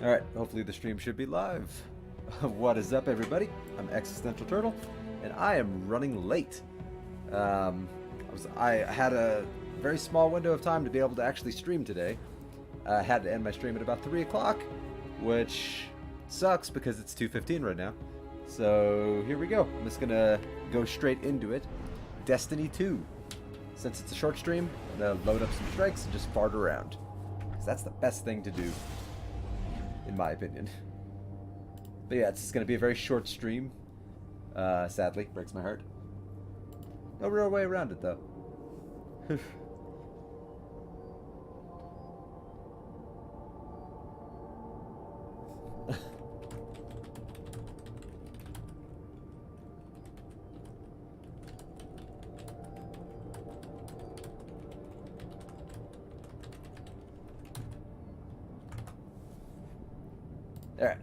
Alright, hopefully the stream should be live. What is up, everybody? I'm Existential Turtle, and I am running late. I had a very small window of time to be able to actually stream today. I had to end my stream at about 3 o'clock, which sucks because it's 2:15 right now. So here we go. I'm just gonna go straight into it. Destiny 2. Since it's a short stream, I'm gonna load up some strikes and just fart around. Because that's the best thing to do, in my opinion. But yeah, it's going to be a very short stream. Sadly, breaks my heart. No real way around it, though. Alright.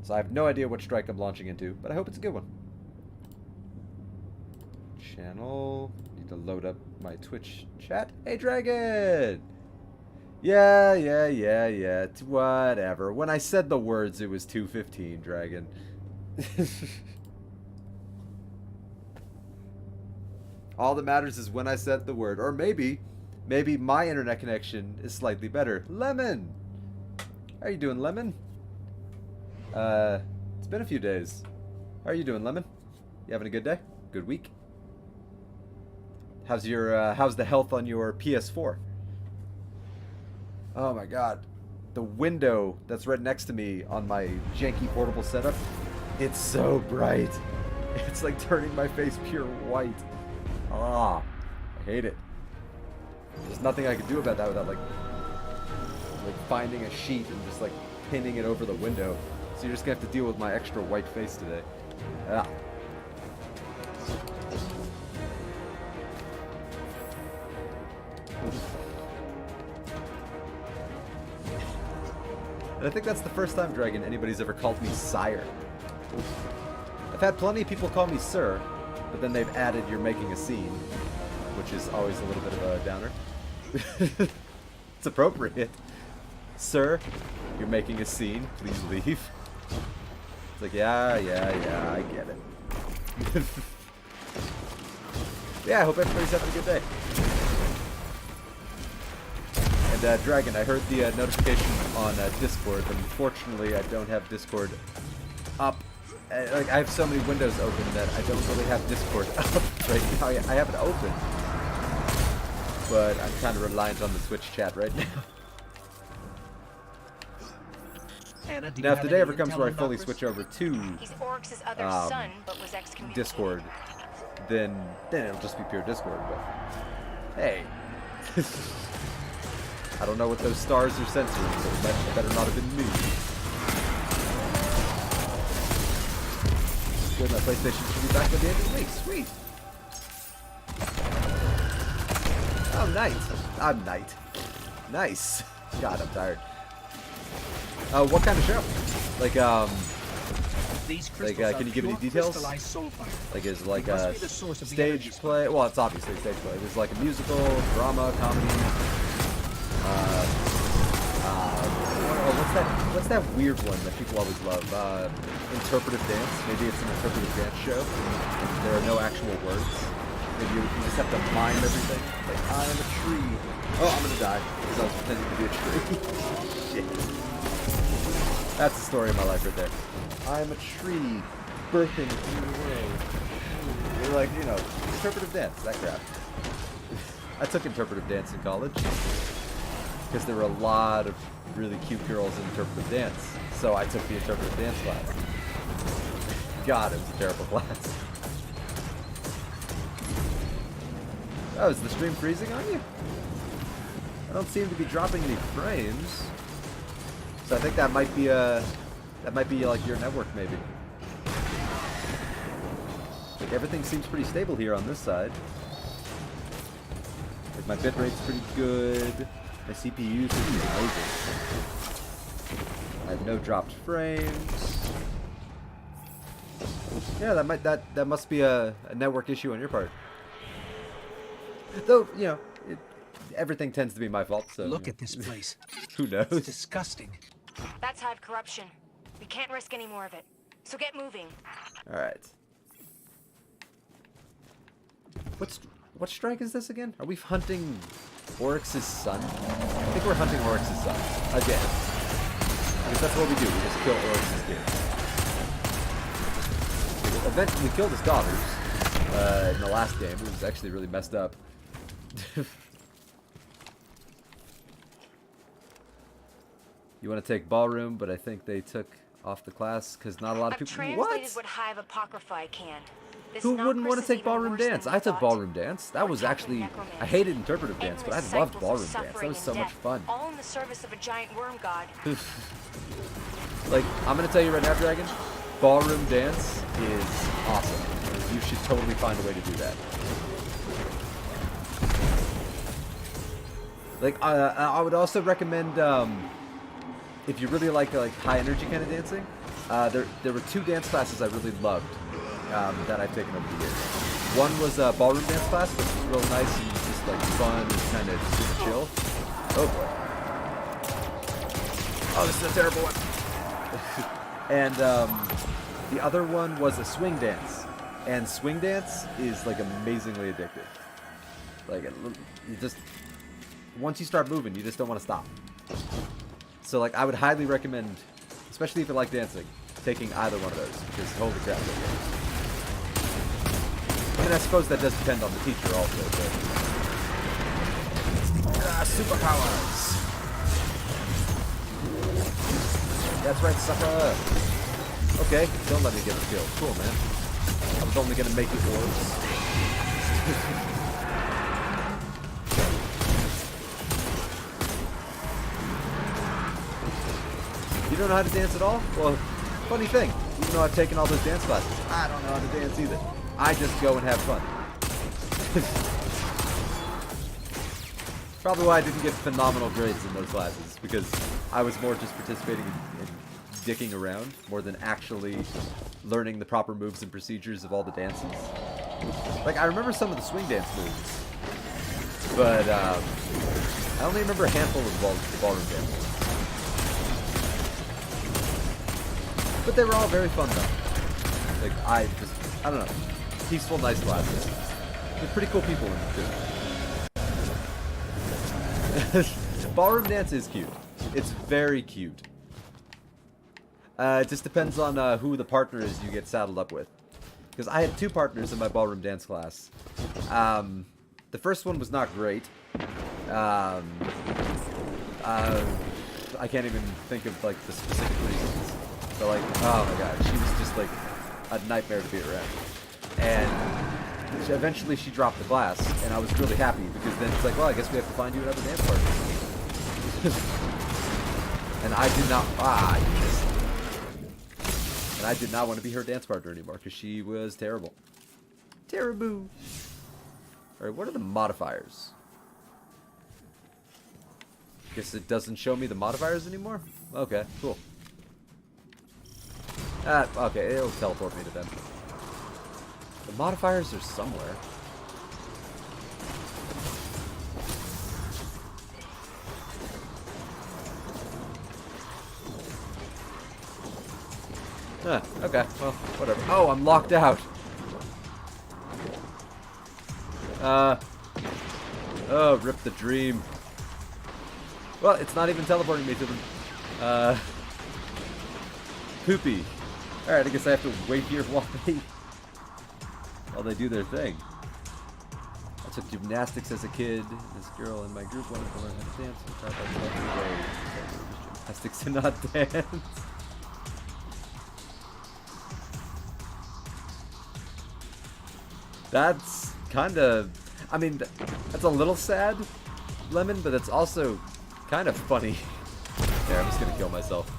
So I have no idea what strike I'm launching into, but I hope it's a good one. Channel. Need to load up my Twitch chat. Hey, Dragon! Yeah. Whatever. When I said the words, it was 2:15, Dragon. All that matters is when I said the word. Or maybe my internet connection is slightly better. Lemon! How are you doing, Lemon? It's been a few days. How are you doing, Lemon? You having a good day? Good week? How's the health on your PS4? Oh my god. The window that's right next to me on my janky portable setup, it's so bright. It's like turning my face pure white. Ah, I hate it. There's nothing I can do about that without like finding a sheet and just like pinning it over the window. So you're just gonna have to deal with my extra white face today. Ah. And I think that's the first time, Dragon, anybody's ever called me sire. I've had plenty of people call me sir, but then they've added "you're making a scene," which is always a little bit of a downer. It's appropriate. Sir, you're making a scene. Please leave. It's like, yeah, I get it. Yeah, I hope everybody's having a good day. And Dragon, I heard the notification on Discord. Unfortunately, I don't have Discord up. Like, I have so many windows open that I don't really have Discord up right now. I have it open, but I'm kind of reliant on the Twitch chat right now. Now, if the day ever comes where I fully switch over to Discord, then it'll just be pure Discord. But hey, I don't know what those stars are censoring, so it better not have been me. Good, my PlayStation should be back by the end of the week. Sweet. Oh, night. Nice. God, I'm tired. What kind of show? Like, can you give any details? Like, is it like a stage play? Well, it's obviously a stage play. Is it like a musical, drama, comedy? What's that weird one that people always love? Interpretive dance. Maybe it's an interpretive dance show, and there are no actual words. Maybe you just have to mime everything. Like, I am a tree. Oh, I'm gonna die because I was pretending to be a tree. Shit. That's the story of my life right there. I'm a tree, birthing through the world. You're like, you know, interpretive dance, that crap. I took interpretive dance in college because there were a lot of really cute girls in interpretive dance. So I took the interpretive dance class. God, it was a terrible class. Oh, is the stream freezing on you? I don't seem to be dropping any frames. So I think that might be like your network, maybe. Like, everything seems pretty stable here on this side. Like, my bitrate's pretty good. My CPU's pretty amazing. I have no dropped frames. Yeah, that must be a network issue on your part. Though, you know, everything tends to be my fault, so... Look at this place. Who knows? It's disgusting. That's hive corruption. We can't risk any more of it. So get moving. Alright. What strike is this again? Are we hunting Oryx's son? I think we're hunting Oryx's son. Again. Because that's what we do. We just kill Oryx's kids. Eventually, we killed his daughters in the last game. It was actually really messed up. You want to take ballroom, but I think they took off the class because not a lot of people. Translated what hive apocrypha I can. Who wouldn't want to take ballroom dance? I took ballroom dance. That was actually, I hated interpretive dance, but I loved ballroom dance. That was so much fun. All in the service of a giant worm god. Like, I'm gonna tell you right now, Dragon, ballroom dance is awesome. You should totally find a way to do that. Like, I would also recommend, if you really like high energy kind of dancing, there were 2 dance classes I really loved. That I've taken over the years. One was a ballroom dance class, which was real nice and just like fun and kind of super chill. Oh boy. Oh, this is a terrible one. And the other one was a swing dance. And swing dance is like amazingly addictive. Like, you just, once you start moving, you just don't want to stop. So like, I would highly recommend, especially if you like dancing, taking either one of those, because holy crap, they're good. And I suppose that does depend on the teacher also, but... superpowers! That's right, sucker! Okay, don't let me get a kill. Cool, man. I was only gonna make it orbs. You don't know how to dance at all? Well, funny thing, even though I've taken all those dance classes, I don't know how to dance either. I just go and have fun. Probably why I didn't get phenomenal grades in those classes, because I was more just participating in dicking around, more than actually learning the proper moves and procedures of all the dances. Like, I remember some of the swing dance moves, but I only remember a handful of the ballroom dances. But they were all very fun, though. Like, I don't know. Peaceful, nice classes. There's pretty cool people in them, too. Ballroom dance is cute. It's very cute. It just depends on who the partner is you get saddled up with. Because I had 2 partners in my ballroom dance class. The first one was not great. I can't even think of, like, the specific reasons. But, like, oh my god, she was just, like, a nightmare to be around. And eventually she dropped the class, and I was really happy, because then it's like, well, I guess we have to find you another dance partner. And I did not, and I did not want to be her dance partner anymore, because she was terrible. Terrible. Alright, what are the modifiers? Guess it doesn't show me the modifiers anymore? Okay, cool. Okay, it'll teleport me to them. The modifiers are somewhere. Okay, well, whatever. Oh, I'm locked out. Oh, rip the dream. Well, it's not even teleporting me to them. Poopy. Alright, I guess I have to wait here while they do their thing. I took gymnastics as a kid. This girl in my group wanted to learn how to dance. And tried by every way. Gymnastics and not dance. That's kind of... I mean, that's a little sad, Lemon, but it's also kind of funny. There, I'm just gonna kill myself.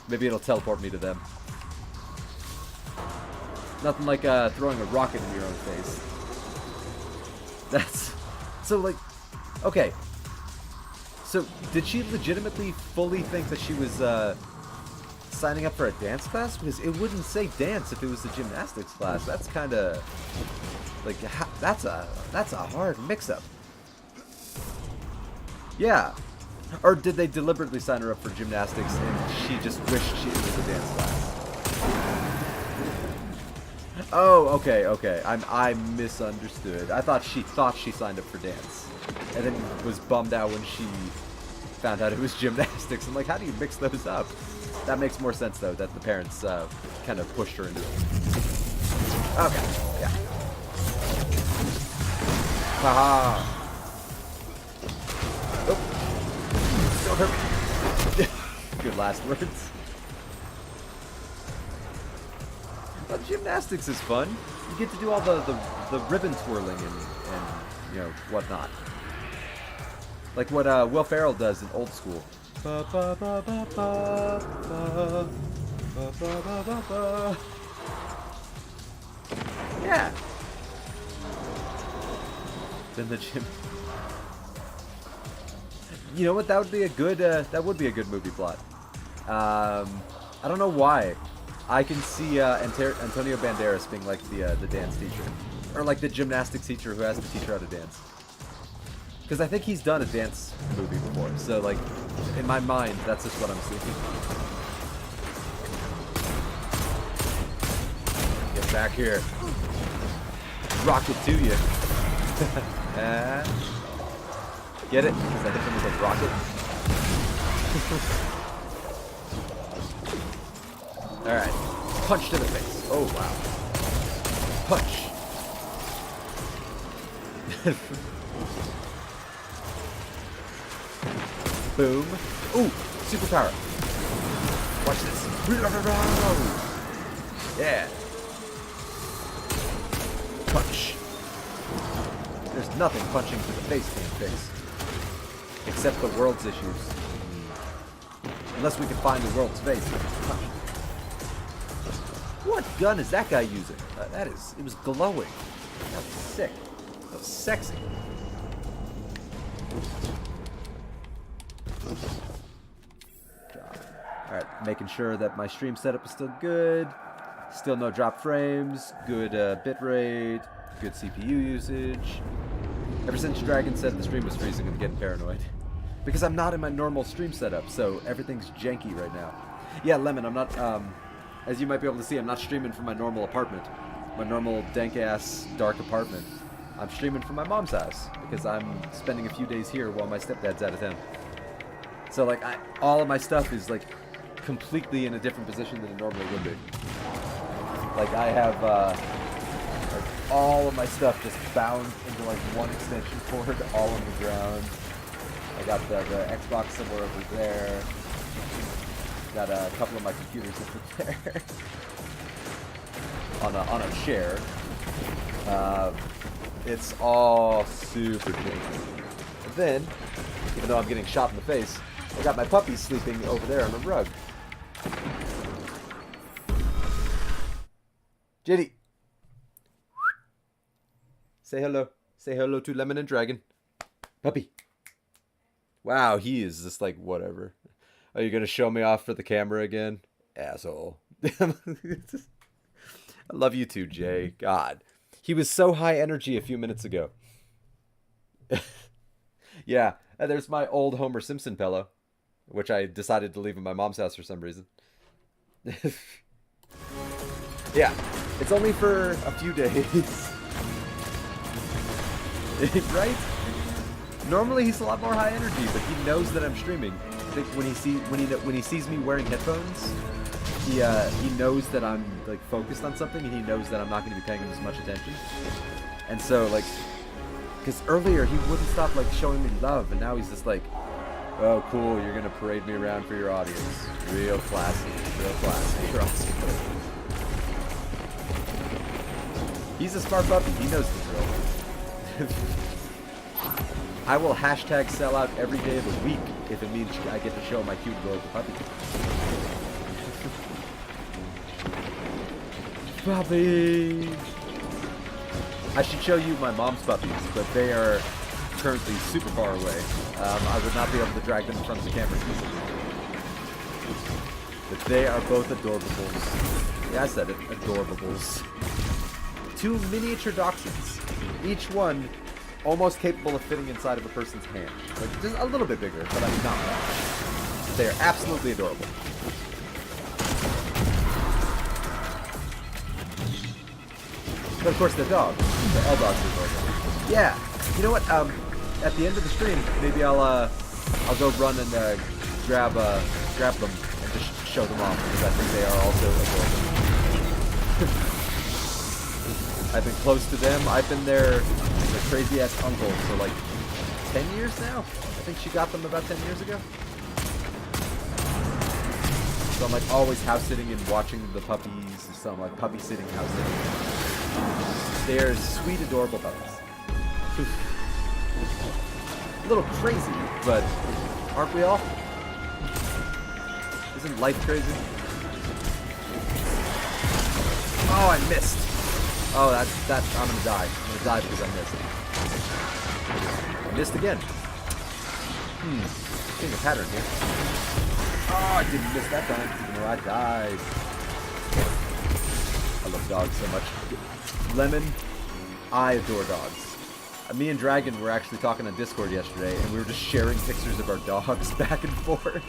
Maybe it'll teleport me to them. Nothing like throwing a rocket in your own face. That's... So, like... Okay. So, did she legitimately fully think that she was signing up for a dance class? Because it wouldn't say dance if it was a gymnastics class. That's kind of... Like, that's a hard mix-up. Yeah. Or did they deliberately sign her up for gymnastics and she just wished she was a dance class? Oh, okay. I misunderstood. I thought she signed up for dance, and then was bummed out when she found out it was gymnastics. I'm like, how do you mix those up? That makes more sense though, that the parents kind of pushed her into it. Okay, yeah. Haha. Oh, don't hurt me. Good last words. But gymnastics is fun. You get to do all the ribbon twirling and you know whatnot. Like what Will Ferrell does in Old School. Yeah. Then the gym. You know what? That would be a good movie plot. I don't know why. I can see Antonio Banderas being like the dance teacher, or like the gymnastics teacher who has to teach her how to dance. Because I think he's done a dance movie before, so like in my mind, that's just what I'm seeing. Get back here, rock it to you. Get it? Because I hit them with a rocket. Alright. Punch to the face. Oh, wow. Punch. Boom. Ooh, superpower. Watch this. Yeah. Punch. There's nothing punching to the face can fix. Except the world's issues. Unless we can find the world's face. Punch. What gun is that guy using? It was glowing. That was sick. That was sexy. Alright, making sure that my stream setup is still good. Still no drop frames. Good bitrate. Good CPU usage. Ever since Dragon said the stream was freezing, I'm getting paranoid. Because I'm not in my normal stream setup, so everything's janky right now. Yeah, Lemon, I'm not, as you might be able to see, I'm not streaming from my normal apartment. My normal dank-ass, dark apartment. I'm streaming from my mom's house, because I'm spending a few days here while my stepdad's out of town. So, like, all of my stuff is, like, completely in a different position than it normally would be. Like, I have, like, all of my stuff just bound into, like, one extension cord, all on the ground. I got the Xbox somewhere over there. Got a couple of my computers over there. on a chair. It's all super janky. But then, even though I'm getting shot in the face, I got my puppy sleeping over there on the rug. JD. Say hello. Say hello to Lemon and Dragon. Puppy. Wow, he is just like, whatever. Are you going to show me off for the camera again? Asshole. I love you too, Jay. God. He was so high energy a few minutes ago. Yeah, and there's my old Homer Simpson pillow, which I decided to leave in my mom's house for some reason. Yeah, it's only for a few days. Right? Normally he's a lot more high energy, but he knows that I'm streaming. I think when he sees me wearing headphones, he knows that I'm like focused on something, and he knows that I'm not going to be paying him as much attention. And so like, because earlier he wouldn't stop like showing me love, and now he's just like, oh cool, you're gonna parade me around for your audience. Real classy, real classy. You're awesome. He's a smart puppy. He knows the drill. I will hashtag sell out every day of the week if it means I get to show my cute adorable puppy. Puppy! I should show you my mom's puppies, but they are currently super far away. I would not be able to drag them in front of the camera easily. But they are both adorables. Yeah, I said it. Adorables. 2 miniature dachshunds. Each one almost capable of fitting inside of a person's hand. Like, just a little bit bigger, but I mean, not much. They are absolutely adorable. But of course, they're dogs. All dogs are adorable. Yeah. You know what? At the end of the stream, maybe I'll go run and grab them and just show them off because I think they are also adorable. I've been close to them. I've been their crazy ass uncle for like 10 years now. I think she got them about 10 years ago. So I'm like always house sitting and watching the puppies. So I'm like puppy sitting, house sitting. They're sweet, adorable puppies. A little crazy, but aren't we all? Isn't life crazy? Oh, I missed. Oh, that's I'm gonna die. I'm gonna die because I missed. I missed again. Seeing a pattern here. Oh, I didn't miss that time, even though I died. I love dogs so much. Lemon, I adore dogs. Me and Dragon were actually talking on Discord yesterday, and we were just sharing pictures of our dogs back and forth.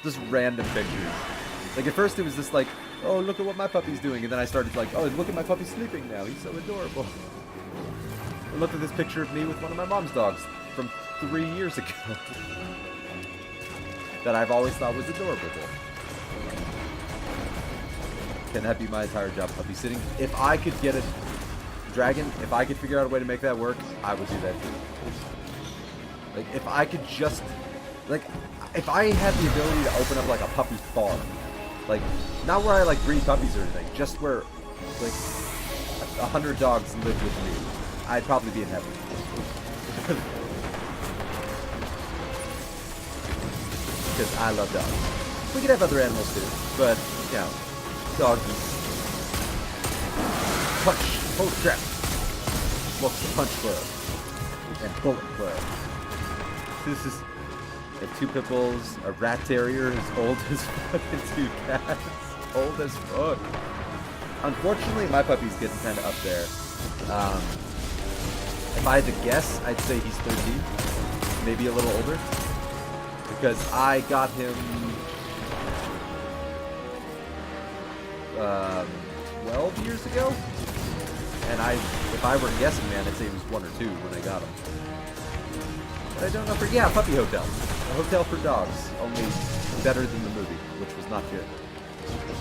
Just random pictures. Like, at first it was just like, oh, look at what my puppy's doing, and then I started like, oh, look at my puppy sleeping now. He's so adorable. And look at this picture of me with one of my mom's dogs from 3 years ago. That I've always thought was adorable. Can that be my entire job, puppy sitting? If I could get a Dragon, if I could figure out a way to make that work, I would do that too. Like, if I could just, like, if I had the ability to open up like a puppy farm, like, not where I like breed puppies or anything, just where like 100 dogs live with me, I'd probably be in heaven. Because I love dogs. We could have other animals too, but you know, doggies. Punch. Holy crap. What's the punch club? And bullet club. This is two pit bulls, a rat terrier as old as fucking 2 cats. Old as fuck. Unfortunately, my puppy's getting kind of up there. If I had to guess, I'd say he's 13. Maybe a little older. Because I got him 12 years ago. And if I were guessing, man, I'd say it was 1 or 2 when I got him. But I don't know yeah, Puppy Hotel. A hotel for dogs, only better than the movie, which was not good.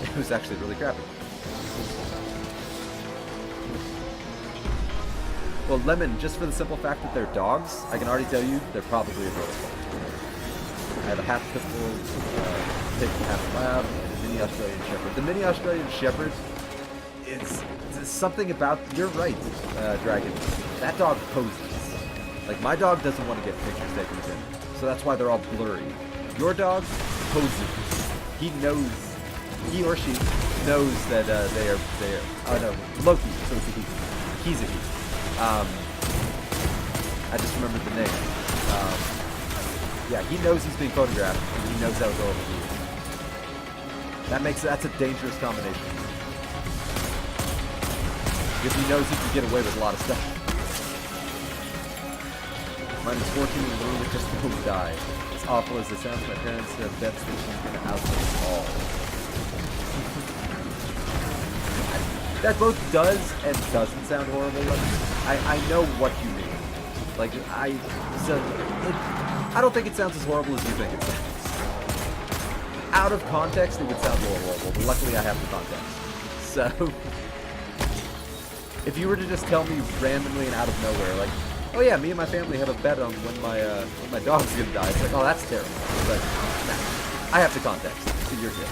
It was actually really crappy. Well, Lemon, just for the simple fact that they're dogs, I can already tell you they're probably adorable. I have a half pit bull, pit, half lab, and a mini Australian Shepherd. The mini Australian Shepherd, it's something about, you're right, Dragon, that dog poses. Like, my dog doesn't want to get pictures taken of him, so that's why they're all blurry. Your dog poses. He knows, he or she knows that they are, oh no, Loki, so it's a he. He's a he. I just remembered the name. Yeah, he knows he's being photographed, and he knows how adorable he is. That's a dangerous combination. Because he knows he can get away with a lot of stuff. Mine is 14 and literally just won't die. As awful as it sounds, my parents have bets that she's going to outlive us all. That both does and doesn't sound horrible. I know what you mean. Like, I don't think it sounds as horrible as you think it sounds. Out of context, it would sound more horrible, but luckily I have the context. So, if you were to just tell me randomly and out of nowhere, like, oh yeah, me and my family have a bet on when my dog's gonna die, it's like, oh, that's terrible. But, nah, I have the context, so you're good.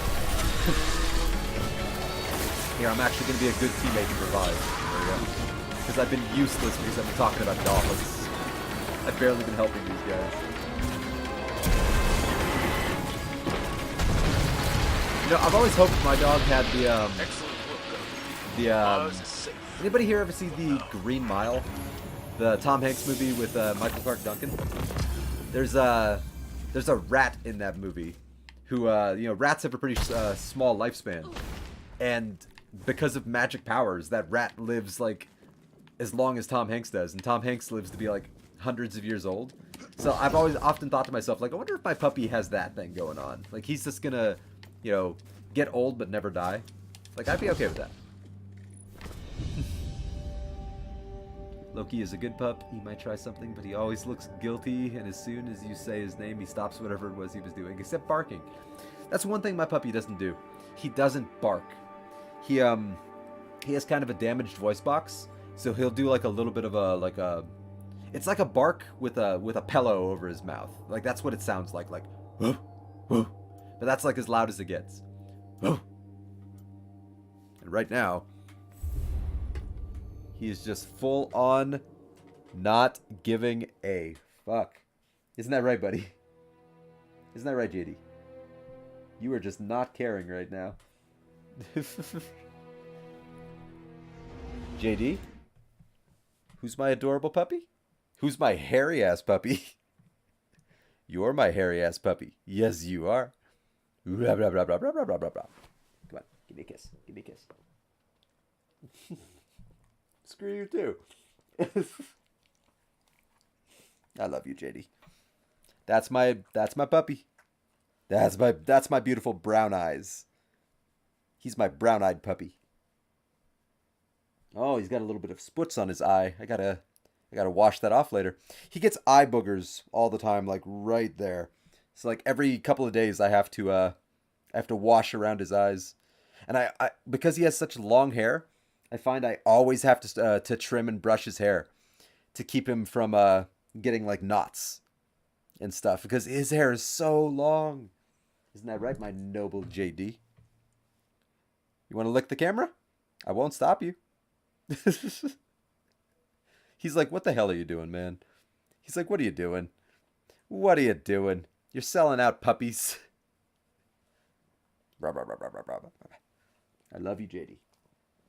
Here, I'm actually gonna be a good teammate and revive. There we go. Because I've been useless because I've been talking about dogs. I've barely been helping these guys. You know, I've always hoped my dog had anybody here ever see the Green Mile? The Tom Hanks movie with Michael Clark Duncan? There's a rat in that movie who, you know, rats have a pretty small lifespan. And because of magic powers, that rat lives, like, as long as Tom Hanks does, and Tom Hanks lives to be like hundreds of years old. So I've always often thought to myself, like, I wonder if my puppy has that thing going on. Like, he's just gonna, you know, get old but never die. Like, I'd be okay with that. Loki is a good pup. He might try something, but he always looks guilty, and as soon as you say his name, he stops whatever it was he was doing, except barking. That's one thing my puppy doesn't do. He doesn't bark. He has kind of a damaged voice box, so he'll do like a little bit of a it's like a bark with a pillow over his mouth. Like, that's what it sounds like whoa, whoa. But that's like as loud as it gets. Whoa. And right now, he is just full on not giving a fuck. Isn't that right, buddy? Isn't that right, JD? You are just not caring right now. JD? Who's my adorable puppy? Who's my hairy-ass puppy? You're my hairy-ass puppy. Yes, you are. Blah, blah, blah, blah, blah, blah, blah, blah. Come on, give me a kiss. Give me a kiss. Screw you too. I love you, JD. That's my puppy. That's my beautiful brown eyes. He's my brown-eyed puppy. Oh, he's got a little bit of spoots on his eye. I gotta wash that off later. He gets eye boogers all the time, like right there. So like every couple of days I have to wash around his eyes. And I because he has such long hair, I find I always have to trim and brush his hair to keep him from getting like knots and stuff, because his hair is so long. Isn't that right, my noble JD? You want to lick the camera? I won't stop you. He's like, what the hell are you doing, man? He's like, what are you doing? What are you doing? You're selling out puppies. I love you, JD.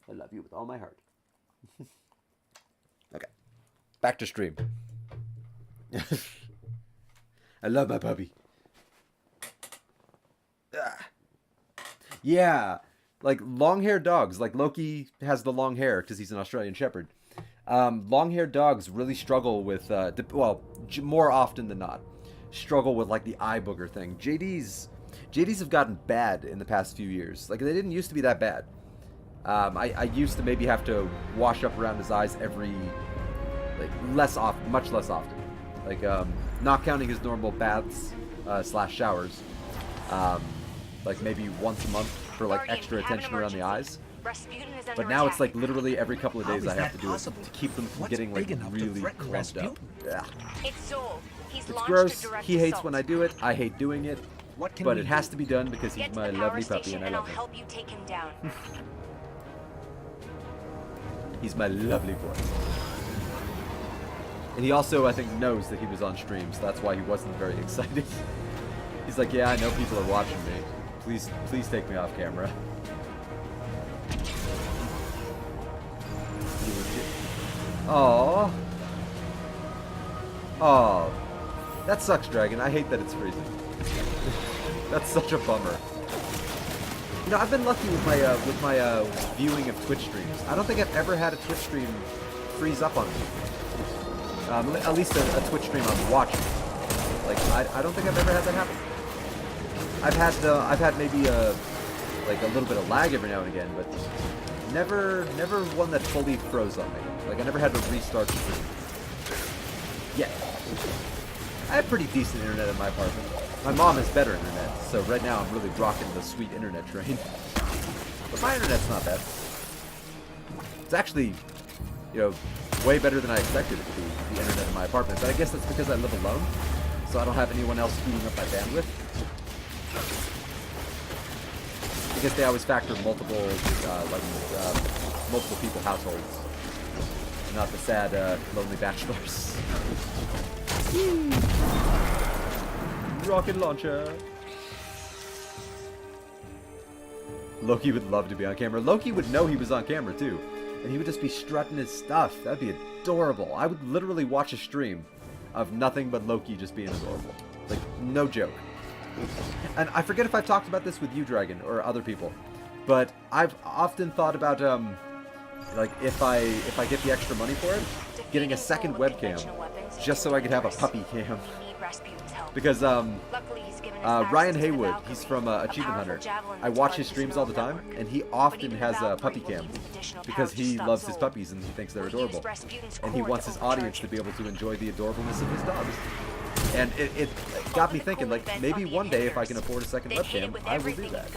I love you with all my heart. Okay. Back to stream. I love my puppy. Yeah. Like long-haired dogs. Like Loki has the long hair because he's an Australian Shepherd. Long-haired dogs really struggle with, more often than not, struggle with like the eye booger thing. JD's have gotten bad in the past few years. Like, they didn't used to be that bad. I used to maybe have to wash up around his eyes every, like, much less often. Like, not counting his normal baths / showers. Like maybe once a month for like extra attention around the eyes. But now it's like literally every couple of days I have to do it to keep them from getting like really clumped up. Yeah. It's gross. He hates when I do it. I hate doing it. But it has to be done because he's my lovely puppy and I love him. He's my lovely boy. And he also, I think, knows that he was on stream, so that's why he wasn't very excited. He's like, yeah, I know people are watching me. Please take me off camera. Aww. Oh. That sucks, Dragon. I hate that it's freezing. That's such a bummer. You know, I've been lucky with my viewing of Twitch streams. I don't think I've ever had a Twitch stream freeze up on me. At least a Twitch stream I'm watching. Like, I don't think I've ever had that happen. I've had maybe a little bit of lag every now and again, but never one that fully froze on me. Like, I never had to restart the stream. Yet. I have pretty decent internet in my apartment. My mom has better internet, so right now I'm really rocking the sweet internet train. But my internet's not bad. It's actually, you know, way better than I expected it to be, the internet in my apartment. But I guess that's because I live alone, so I don't have anyone else screwing up my bandwidth. I guess they always factor multiple people households, not the sad, lonely bachelors. Rocket launcher. Loki would love to be on camera. Loki would know he was on camera too, and he would just be strutting his stuff. That'd be adorable. I would literally watch a stream of nothing but Loki just being adorable. Like, no joke. And I forget if I've talked about this with you, Dragon, or other people, but I've often thought about like if I get the extra money for it, getting a second webcam just so I could have a puppy cam. Because Ryan Haywood, he's from Achievement Hunter. I watch his streams all the time, and he often has a puppy cam because he loves his puppies and he thinks they're adorable, and he wants his audience to be able to enjoy the adorableness of his dogs. And it got me thinking, like, maybe one day if I can afford a second webcam, I will do that.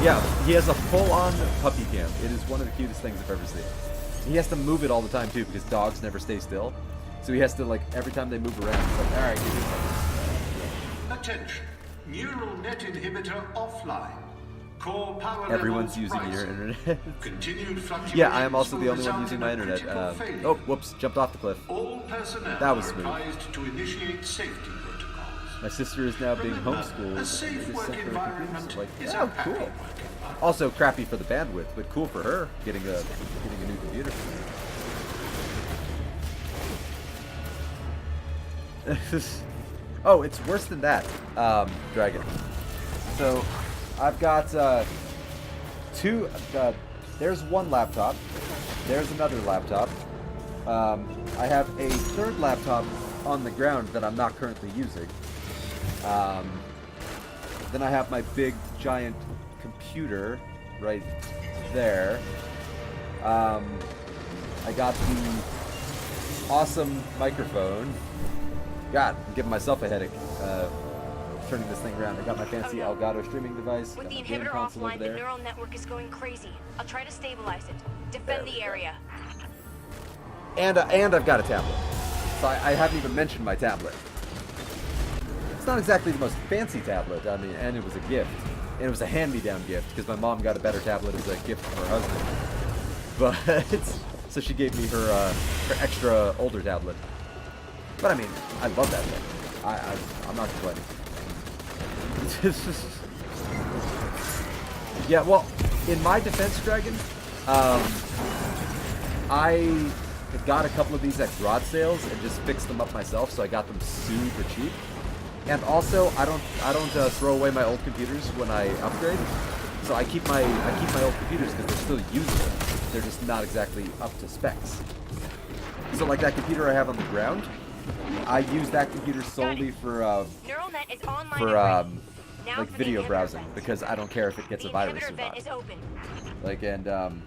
Yeah, he has a full-on puppy cam. It is one of the cutest things I've ever seen. He has to move it all the time too because dogs never stay still. So he has to, like, every time they move around, he's like, alright, give me a second. Attention. Neural net inhibitor offline. Core power Everyone's levels using your rising. internet. Continued fluctuations Yeah, I am also the will only one result using in my a internet. critical failure. Oh, whoops, jumped off the cliff. All personnel That was are smooth. advised to initiate safety protocols. My sister is now being Remember, homeschooled. a safe and they just work sent her a environment computer, so like, is oh, a happy cool. work environment. Also crappy for the bandwidth, but cool for her getting a new computer. Oh, it's worse than that, Dragon. So, I've got two. There's one laptop. There's another laptop. I have a third laptop on the ground that I'm not currently using. Then I have my big giant computer right there. I got the awesome microphone. God, I'm giving myself a headache turning this thing around. I got my fancy Elgato streaming device. With Got the my game inhibitor console over offline, the there. neural network is going crazy. I'll try to stabilize it. Defend the area. And I've got a tablet. So I haven't even mentioned my tablet. It's not exactly the most fancy tablet. I mean, and it was a gift. And it was a hand-me-down gift because my mom got a better tablet as a gift for her husband. But so she gave me her extra older tablet. But I mean, I love that thing. I'm not complaining. Yeah, well, in my defense, Dragon, I got a couple of these at garage sales and just fixed them up myself, so I got them super cheap. And also, I don't throw away my old computers when I upgrade. So I keep my old computers because they're still usable. They're just not exactly up to specs. So like that computer I have on the ground, I use that computer solely for Neural net is online like video browsing because I don't care if it gets a virus or not. Like, and the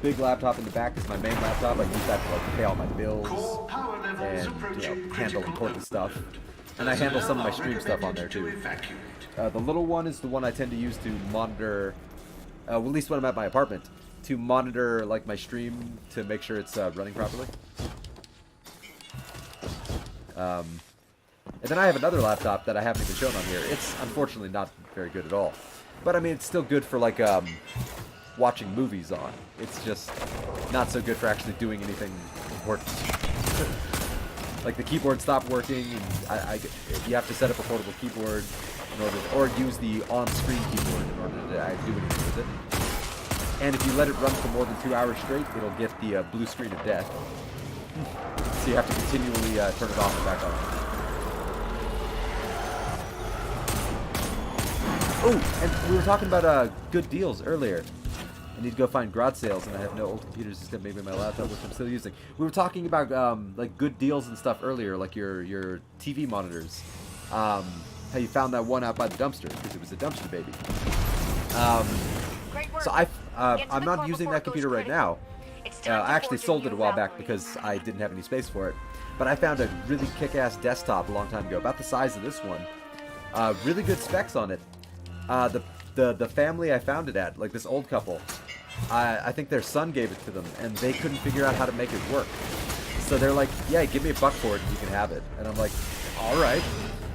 big laptop in the back is my main laptop. I use that to like pay all my bills Core power levels and approaching handle critical important stuff. overload. And I handle some of my Personnel stream stuff on there recommended too. to evacuate. The little one is the one I tend to use to monitor, well, at least when I'm at my apartment, to monitor like my stream to make sure it's running properly. And then I have another laptop that I haven't even shown on here. It's unfortunately not very good at all. But I mean, it's still good for like watching movies on. It's just not so good for actually doing anything important. Like the keyboard stopped working, and you have to set up a portable keyboard in order to, or use the on-screen keyboard in order to do anything with it. And if you let it run for more than 2 hours straight, it'll get the blue screen of death. So you have to continually turn it off and back on. Oh, and we were talking about good deals earlier. I need to go find garage sales, and I have no old computers except maybe my laptop, which I'm still using. We were talking about like good deals and stuff earlier, like your TV monitors. How you found that one out by the dumpster because it was a dumpster baby. So I'm not using that computer right now. I actually sold it a while back because I didn't have any space for it. But I found a really kick-ass desktop a long time ago, about the size of this one. Really good specs on it. The family I found it at, like this old couple, I think their son gave it to them, and they couldn't figure out how to make it work. So they're like, yeah, give me $1 for it and you can have it. And I'm like, all right.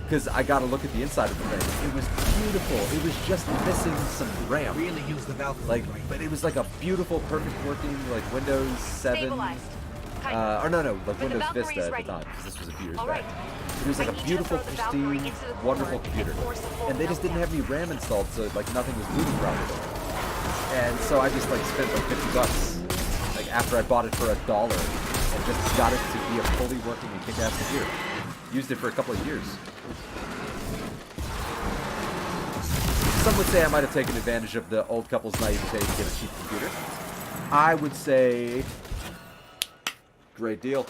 Because I got to look at the inside of the thing. It was beautiful. It was just missing some RAM. Really use the valve. Like, but it was like a beautiful, perfect working, like Windows 7. Or no, like Windows Vista at the time, because this was a few years back. It was like a beautiful, pristine, wonderful computer. And they just didn't have any RAM installed, so like nothing was booting properly. And so I just like spent like $50, like after I bought it for $1, and just got it to be a fully working and kick-ass computer. Used it for a couple of years. some would say I might have taken advantage of the old couple's naivete to get a cheap computer. I would say, great deal.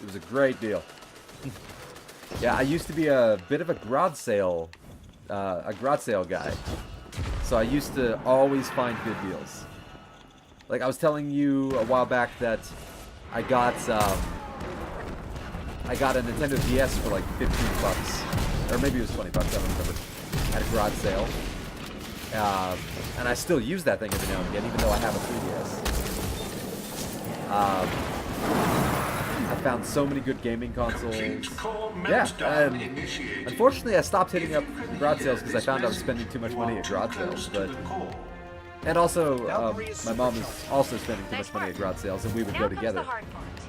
It was a great deal. Yeah, I used to be a bit of a garage sale guy. So I used to always find good deals. Like I was telling you a while back that I got a Nintendo DS for like 15 bucks. Or maybe it was 20 bucks, I don't remember. At a garage sale. And I still use that thing every now and again, even though I have a 3DS. I found so many good gaming consoles. Yeah, unfortunately I stopped hitting up garage sales because I found I was spending too much money at garage sales. And also, my mom is also spending too much money at garage sales, and we would go together.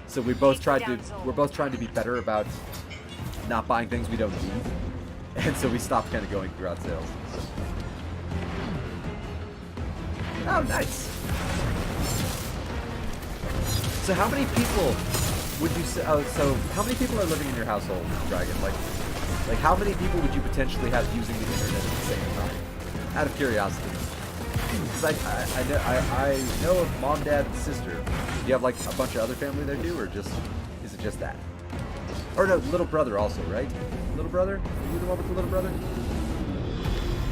So we're both trying to be better about not buying things we don't need. And so we stopped kind of going to garage sales. Oh, nice. So how many people would you say, so how many people are living in your household, Dragon? Like how many people would you potentially have using the internet at the same time? Out of curiosity. Because I know of mom, dad, and sister. Do you have like a bunch of other family there too, or is it just that? Or no, little brother also, right? Little brother? Are you the one with the little brother?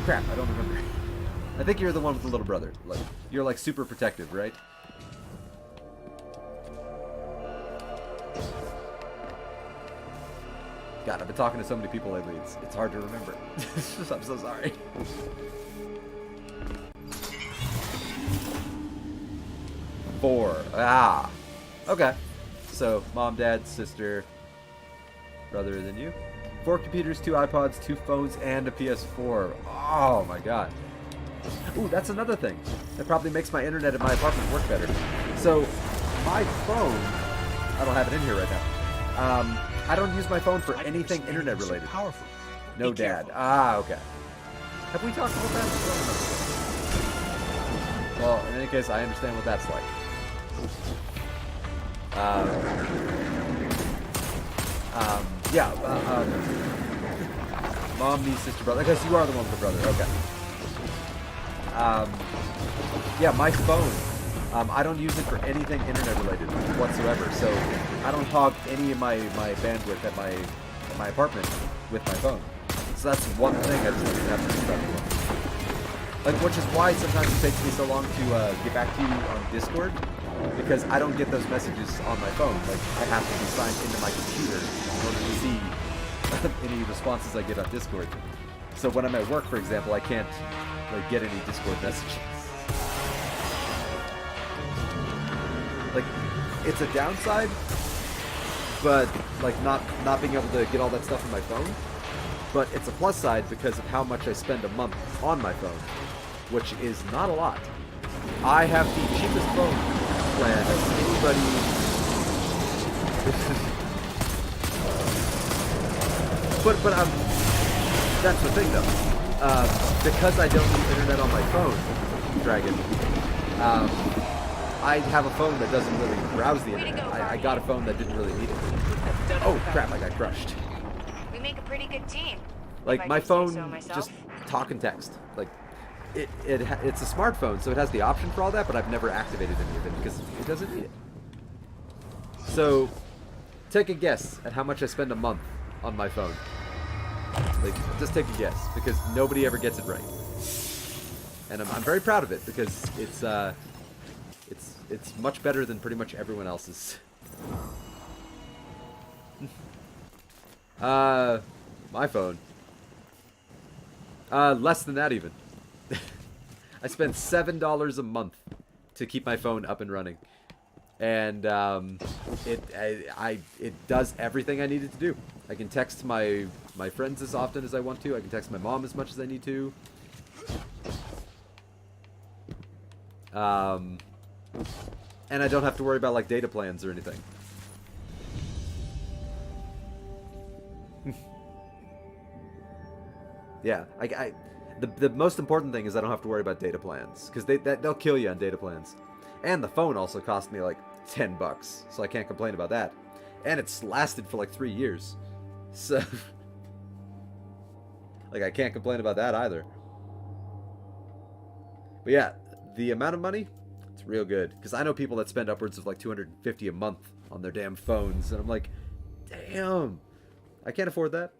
Crap, I don't remember. I think you're the one with the little brother. Like, you're like super protective, right? God, I've been talking to so many people lately, it's hard to remember. I'm so sorry. Four. Ah. Okay. So, mom, dad, sister, brother, than you. 4 computers, 2 iPods, 2 phones, and a PS4. Oh my god. Ooh, that's another thing. That probably makes my internet in my apartment work better. So, my phone, I don't have it in here right now. I don't use my phone for anything internet related. Powerful. No dad. Ah, okay. Have we talked about that? Well, in any case, I understand what that's like. Mom, me, sister, brother. I guess you are the one with the brother. Okay. Yeah, my phone. I don't use it for anything internet related whatsoever. So I don't hog any of my bandwidth at my apartment with my phone. So that's one thing I just didn't have to think about anymore. Like, which is why sometimes it takes me so long to get back to you on Discord, because I don't get those messages on my phone. Like, I have to be signed into my computer in order to see any responses I get on Discord. So when I'm at work, for example, I can't like get any Discord messages. Like, it's a downside, but like not being able to get all that stuff on my phone. But it's a plus side because of how much I spend a month on my phone, which is not a lot. I have the cheapest phone plan of anybody. but that's the thing though. Because I don't need internet on my phone, Dragon. I have a phone that doesn't really browse the internet. I got a phone that didn't really need it. Oh crap! I got crushed. We make a pretty good team. Like, my phone just talk and text. Like, it's a smartphone, so it has the option for all that, but I've never activated any of it because it doesn't need it. So, take a guess at how much I spend a month on my phone. Like, just take a guess, because nobody ever gets it right. And I'm very proud of it, because it's much better than pretty much everyone else's. My phone. Less than that even. I spend $7 a month to keep my phone up and running, and it does everything I need it to do. I can text my friends as often as I want to. I can text my mom as much as I need to. And I don't have to worry about like data plans or anything. Yeah, the most important thing is I don't have to worry about data plans, because they'll kill you on data plans. And the phone also cost me like $10, so I can't complain about that. And it's lasted for like 3 years, so like I can't complain about that either. But yeah, the amount of money, it's real good. Because I know people that spend upwards of like $250 a month on their damn phones. And I'm like, damn, I can't afford that.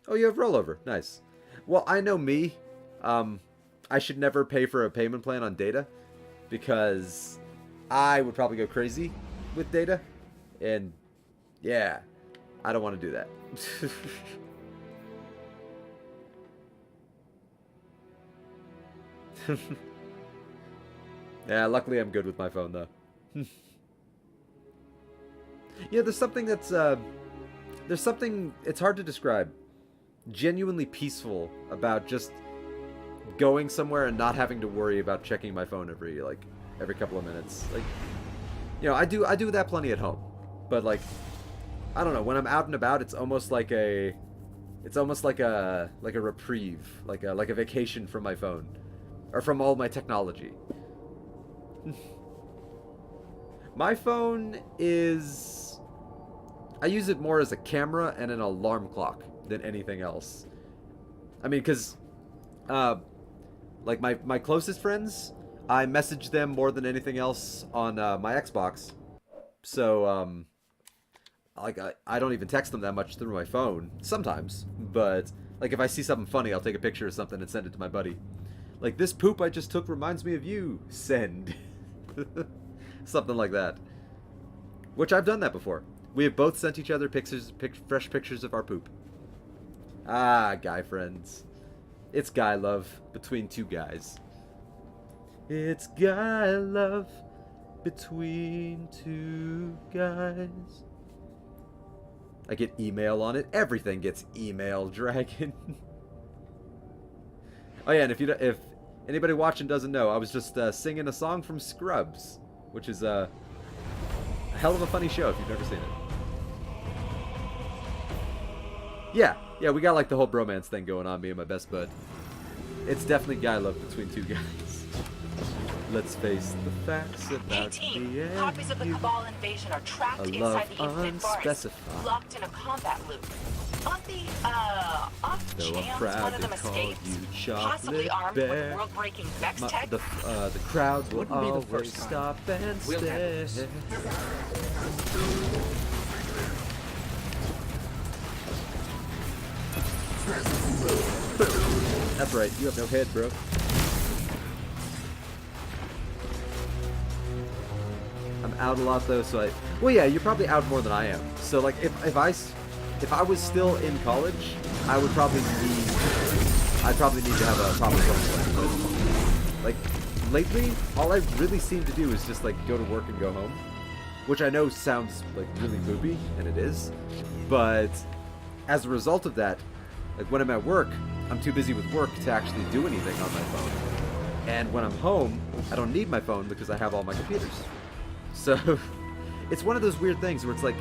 Oh, you have rollover. Nice. Well, I know me. I should never pay for a payment plan on data. Because I would probably go crazy with data. And yeah, I don't want to do that. Yeah, luckily I'm good with my phone though. Yeah, there's something it's hard to describe, genuinely peaceful about just going somewhere and not having to worry about checking my phone every couple of minutes. Like, you know, I do that plenty at home, but like, I don't know, when I'm out and about, it's almost like a reprieve, like a vacation from my phone, or from all my technology. My phone is, I use it more as a camera and an alarm clock than anything else. I mean, because like my closest friends, I message them more than anything else on my Xbox. So like I don't even text them that much through my phone sometimes, but like if I see something funny, I'll take a picture of something and send it to my buddy. Like, this poop I just took reminds me of you. Send. Something like that. Which I've done that before. We have both sent each other fresh pictures of our poop. Ah, guy friends. It's guy love between two guys. It's guy love between two guys. I get email on it. Everything gets email, Dragon. Oh yeah, and if anybody watching doesn't know, I was just singing a song from Scrubs, which is a hell of a funny show if you've never seen it. Yeah, we got like the whole bromance thing going on, me and my best bud. It's definitely guy love between two guys. Let's face the facts about hey team, the copies of the Cabal invasion are trapped inside the Infinite Forest, locked in a combat loop. On the, off chance one of them escapes, possibly armed with world-breaking Vex tech. The crowd will always stop and stare. That's right, you have no head, bro. I'm out a lot though, so well, yeah, you're probably out more than I am. So like, if I was still in college, I'd probably need to have a proper phone plan. But like, lately, all I really seem to do is just like go to work and go home, which I know sounds like really booby, and it is. But as a result of that, like when I'm at work, I'm too busy with work to actually do anything on my phone. And when I'm home, I don't need my phone because I have all my computers. So, it's one of those weird things where it's like,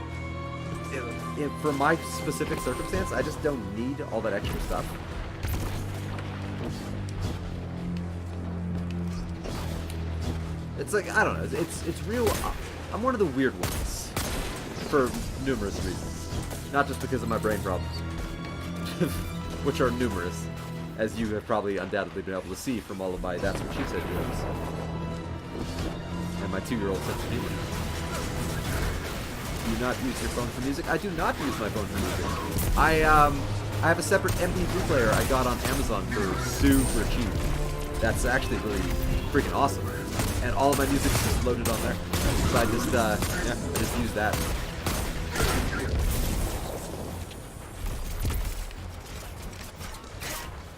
for my specific circumstance, I just don't need all that extra stuff. It's like, I don't know, it's real, I'm one of the weird ones, for numerous reasons. Not just because of my brain problems, which are numerous, as you have probably undoubtedly been able to see from all of my That's What She Said jokes. And my 2-year-old sense of humor. Do you not use your phone for music? I do not use my phone for music. I have a separate MP3 player I got on Amazon for super cheap. That's actually really freaking awesome. And all of my music is just loaded on there. So I just use that.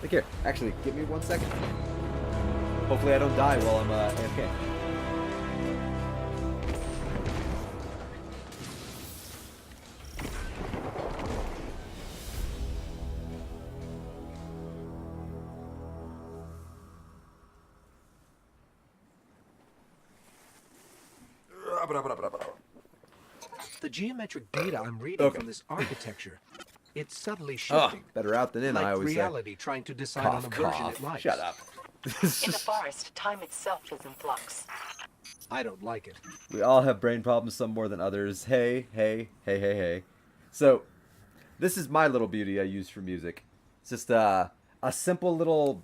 Look here, actually, give me 1 second. Hopefully I don't die while I'm AFK. The geometric data I'm reading from this architecture, it's subtly shifting. Better out than in, like I always reality trying to decide say. on a version it likes. Shut up. In the forest, time itself is in flux. I don't like it. We all have brain problems, some more than others. Hey. So, this is my little beauty I use for music. It's just a simple little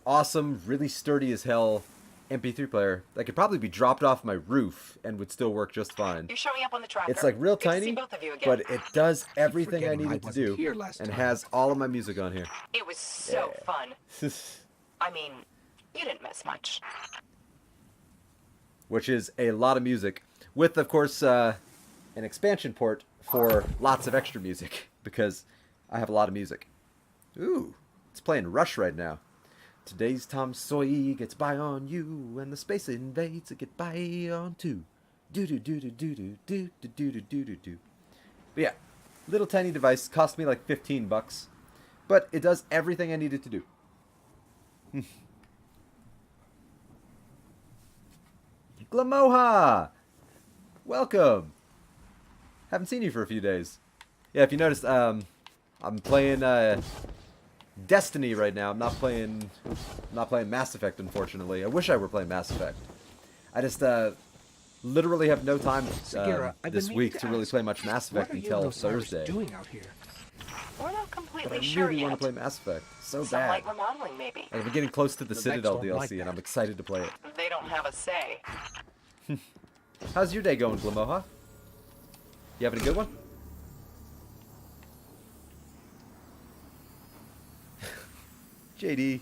awesome, really sturdy as hell MP3 player that could probably be dropped off my roof and would still work just fine. You're showing up on the tracker. It's like real Good to see tiny, both of you again. but it does everything I forgetting need I it to wasn't do here last and time. has all of my music on here. It was so Yeah. fun. I mean, you didn't miss much. Which is a lot of music with, of course, an expansion port for lots of extra music because I have a lot of music. Ooh, it's playing Rush right now. Today's Tom Sawyer gets by on you, and the space invades to get by on too. Do do do do do do do do do do do do. But yeah, little tiny device cost me like $15, but it does everything I need it to do. Glamoha! Welcome! Haven't seen you for a few days. Yeah, if you noticed, I'm playing Destiny right now. I'm not playing Mass Effect, unfortunately. I wish I were playing Mass Effect. I just literally have no time Sagira, I've this been week meaning to to really ask, play much Mass Effect what are you until and Osiris Thursday. doing out here? We're not But I completely sure really yet. want to play Mass Effect so Some bad. light remodeling, maybe. Like, I'm getting close to the The Citadel Vex don't like DLC, and that. I'm excited to play it. They don't have a say. How's your day going, Glamoha? You having a good one? JD,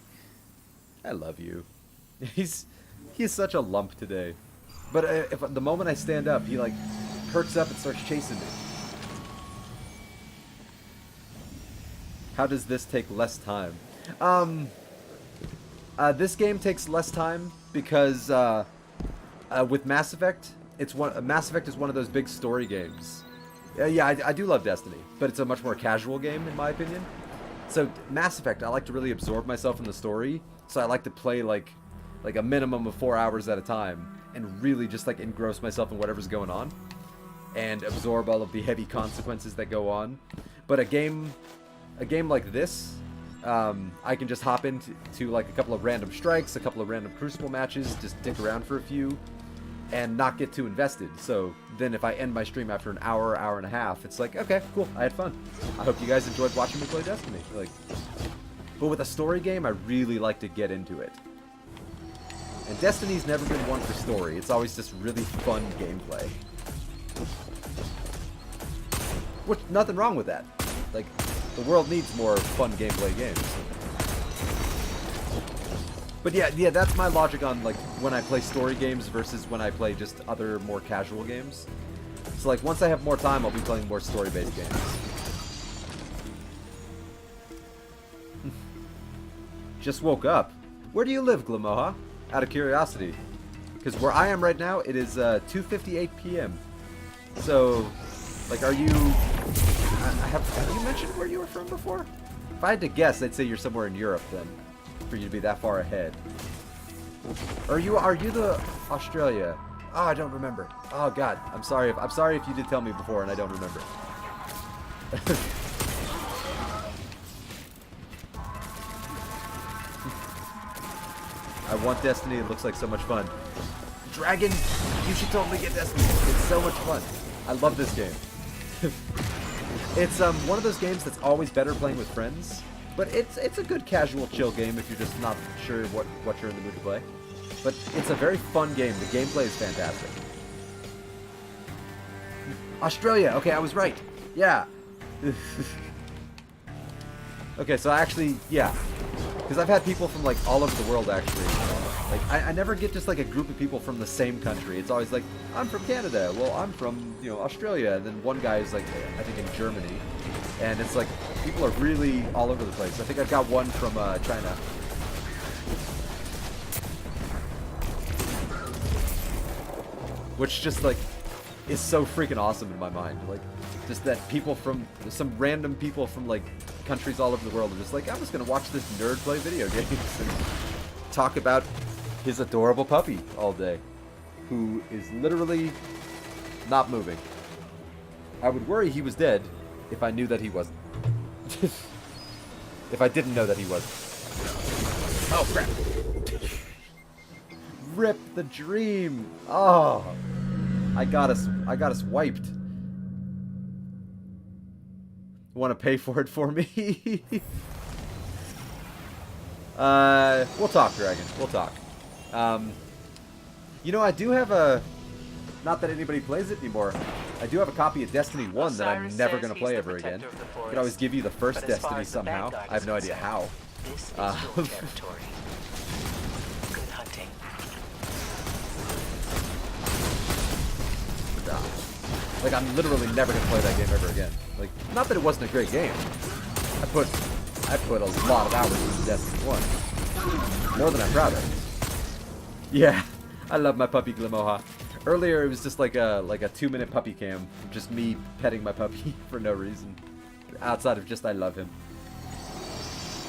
I love you. He's such a lump today. But if the moment I stand up, he like perks up and starts chasing me. How does this take less time? This game takes less time because with Mass Effect, Mass Effect is one of those big story games. Yeah, I do love Destiny, but it's a much more casual game in my opinion. So Mass Effect, I like to really absorb myself in the story. So I like to play like a minimum of 4 hours at a time and really just like engross myself in whatever's going on and absorb all of the heavy consequences that go on. But a game like this, I can just hop into like a couple of random strikes, a couple of random Crucible matches, just dick around for a few, and not get too invested. So then if I end my stream after an hour, hour and a half, it's like, okay, cool, I had fun. I hope you guys enjoyed watching me play Destiny. Like, but with a story game, I really like to get into it. And Destiny's never been one for story. It's always just really fun gameplay. Which, nothing wrong with that. Like, the world needs more fun gameplay games. But yeah, that's my logic on like when I play story games versus when I play just other more casual games. So like once I have more time, I'll be playing more story-based games. Just woke up. Where do you live, Glamoha? Out of curiosity. Because where I am right now, it is 2:58 p.m. So, like, are you... have you mentioned where you were from before? If I had to guess, I'd say you're somewhere in Europe then, for you to be that far ahead. Are you the Australia? Oh, I don't remember. Oh God, I'm sorry if you did tell me before and I don't remember. I want Destiny. It looks like so much fun. Dragon, you should totally get Destiny. It's so much fun. I love this game. It's one of those games that's always better playing with friends, but it's a good casual chill game if you're just not sure what you're in the mood to play. But it's a very fun game. The gameplay is fantastic. Australia. Okay, I was right. Yeah. Okay, so actually, yeah. Because I've had people from like all over the world actually. Like I never get just like a group of people from the same country. It's always like, I'm from Canada. Well, I'm from, Australia. And then one guy is like, I think in Germany. And it's like, people are really all over the place. I think I've got one from China. Which just like is so freaking awesome in my mind. Like, just that some random people from like countries all over the world are just like, I'm just gonna watch this nerd play video games and talk about his adorable puppy all day, who is literally not moving. I would worry he was dead if I knew that he wasn't. If I didn't know that he wasn't. Oh crap! Rip the dream. Oh, I got us wiped. Want to pay for it for me? We'll talk, Dragon. We'll talk. You know, I do have a... Not that anybody plays it anymore. I do have a copy of Destiny 1 that I'm never going to play ever again. I could always give you the first Destiny somehow. I have no idea how. This is your territory. Good hunting. Like, I'm literally never going to play that game ever again. Like, not that it wasn't a great game. I put a lot of hours into Destiny 1. More than I'm proud of. Yeah, I love my puppy Glamoha. Earlier, it was just like a 2-minute puppy cam. Just me petting my puppy for no reason. Outside of just I love him.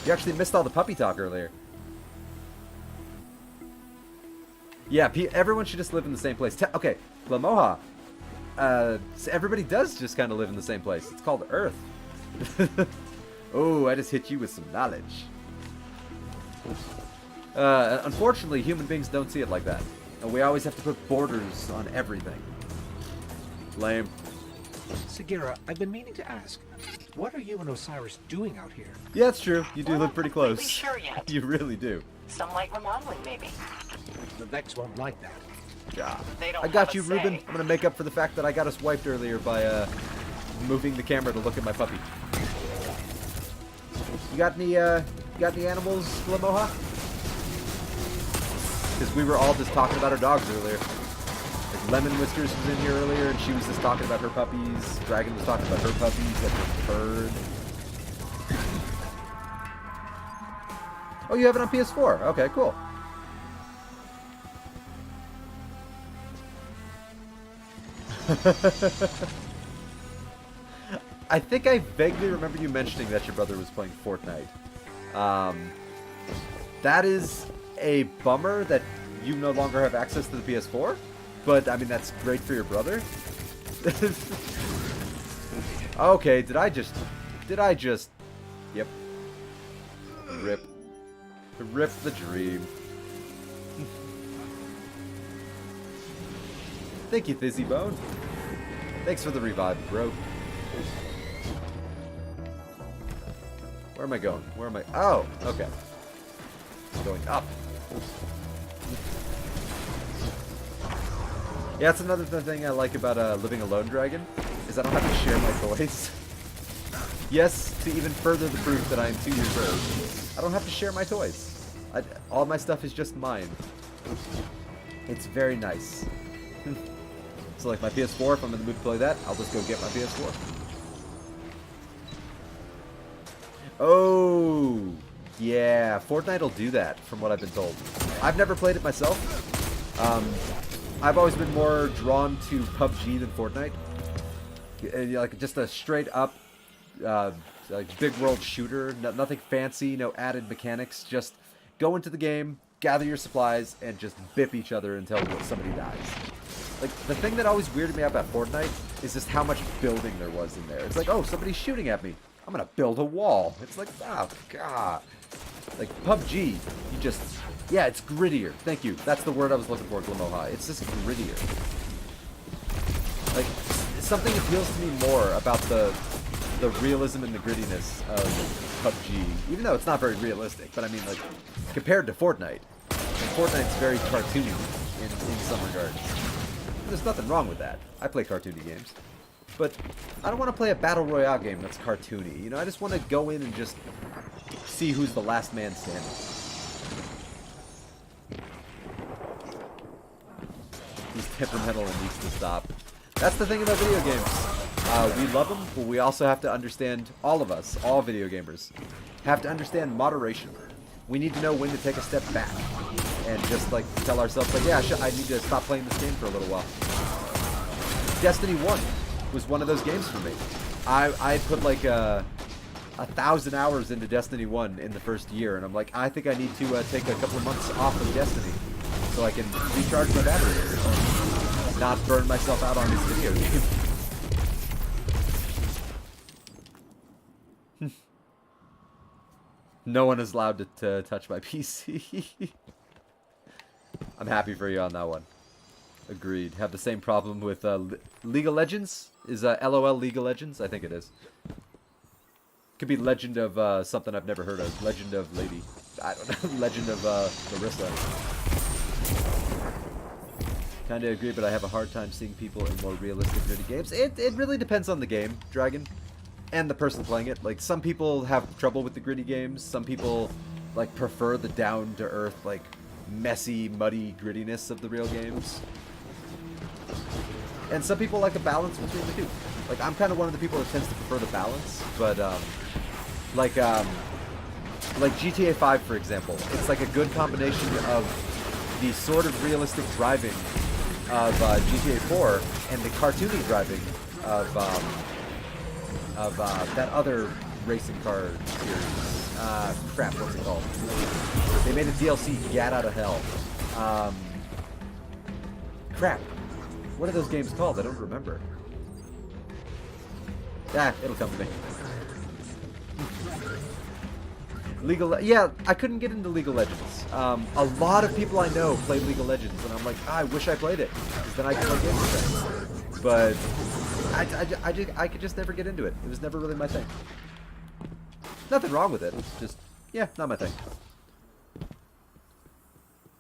You actually missed all the puppy talk earlier. Yeah, everyone should just live in the same place. Okay, Glamoha. So everybody does just kind of live in the same place. It's called Earth. Oh, I just hit you with some knowledge. Unfortunately, human beings don't see it like that. And we always have to put borders on everything. Lame. Sagira, I've been meaning to ask, what are you and Osiris doing out here? Yeah, it's true. You do live pretty Not close. sure yet. You really do. Some light remodeling, maybe. The Vex won't like that. Yeah. They don't I got have you, a Ruben. say. I'm gonna make up for the fact that I got us wiped earlier by moving the camera to look at my puppy. You got any animals, Glamoha? Because we were all just talking about our dogs earlier. Like Lemon Whiskers was in here earlier, and she was just talking about her puppies. Dragon was talking about her puppies. That just bird. Oh, you have it on PS4. Okay, cool. I think I vaguely remember you mentioning that your brother was playing Fortnite. That is a bummer that you no longer have access to the PS4, but I mean that's great for your brother. Okay, did I just yep. Rip the dream. Thank you, Thizzy Bone. Thanks for the revive, bro. Where am I going? Where am I? Oh, okay. I'm going up. Yeah, that's another thing I like about living alone, Dragon, is I don't have to share my toys. Yes, to even further the proof that I am 2 years old, I don't have to share my toys. All my stuff is just mine. It's very nice. So like my PS4, if I'm in the mood to play that, I'll just go get my PS4. Oh, yeah, Fortnite will do that, from what I've been told. I've never played it myself. I've always been more drawn to PUBG than Fortnite. Like just a straight up, like big world shooter, nothing fancy, no added mechanics. Just go into the game, gather your supplies, and just bip each other until somebody dies. Like, the thing that always weirded me out about Fortnite is just how much building there was in there. It's like, oh, somebody's shooting at me. I'm gonna build a wall. It's like, oh, God. Like, PUBG, you just... Yeah, it's grittier. Thank you. That's the word I was looking for, Glamoha. It's just grittier. Like, something appeals to me more about the realism and the grittiness of PUBG. Even though it's not very realistic. But, I mean, like, compared to Fortnite. Fortnite's very cartoony in some regards. There's nothing wrong with that. I play cartoony games. But I don't want to play a Battle Royale game that's cartoony. You know, I just want to go in and just see who's the last man standing. He's temperamental and needs to stop. That's the thing about video games. We love them, but we also have to understand, all of us, all video gamers, have to understand moderation. We need to know when to take a step back and just like tell ourselves like, yeah, I need to stop playing this game for a little while. Destiny 1 was one of those games for me. I put like 1,000 hours into Destiny 1 in the first year, and I'm like, I think I need to take a couple of months off of Destiny so I can recharge my battery and not burn myself out on this video game. No one is allowed to touch my PC. I'm happy for you on that one. Agreed. Have the same problem with League of Legends? Is LOL League of Legends? I think it is. Could be Legend of something I've never heard of. Legend of Lady. I don't know, Legend of Larissa. Kind of agree, but I have a hard time seeing people in more realistic, gritty games. It really depends on the game, Dragon, and the person playing it. Like, some people have trouble with the gritty games. Some people, like, prefer the down-to-earth, like, messy, muddy grittiness of the real games. And some people like a balance between the two. Like, I'm kind of one of the people that tends to prefer the balance, but, like GTA 5, for example. It's like a good combination of the sort of realistic driving of GTA 4 and the cartoony driving of that other racing car series. Crap, what's it called? They made a DLC, Gat Out of Hell. Crap. What are those games called? I don't remember. It'll come to me. Yeah, I couldn't get into League of Legends. A lot of people I know play League of Legends, and I'm like, I wish I played it, because then I could play games with them. But I could just never get into it. It was never really my thing. Nothing wrong with it. Just, yeah, not my thing.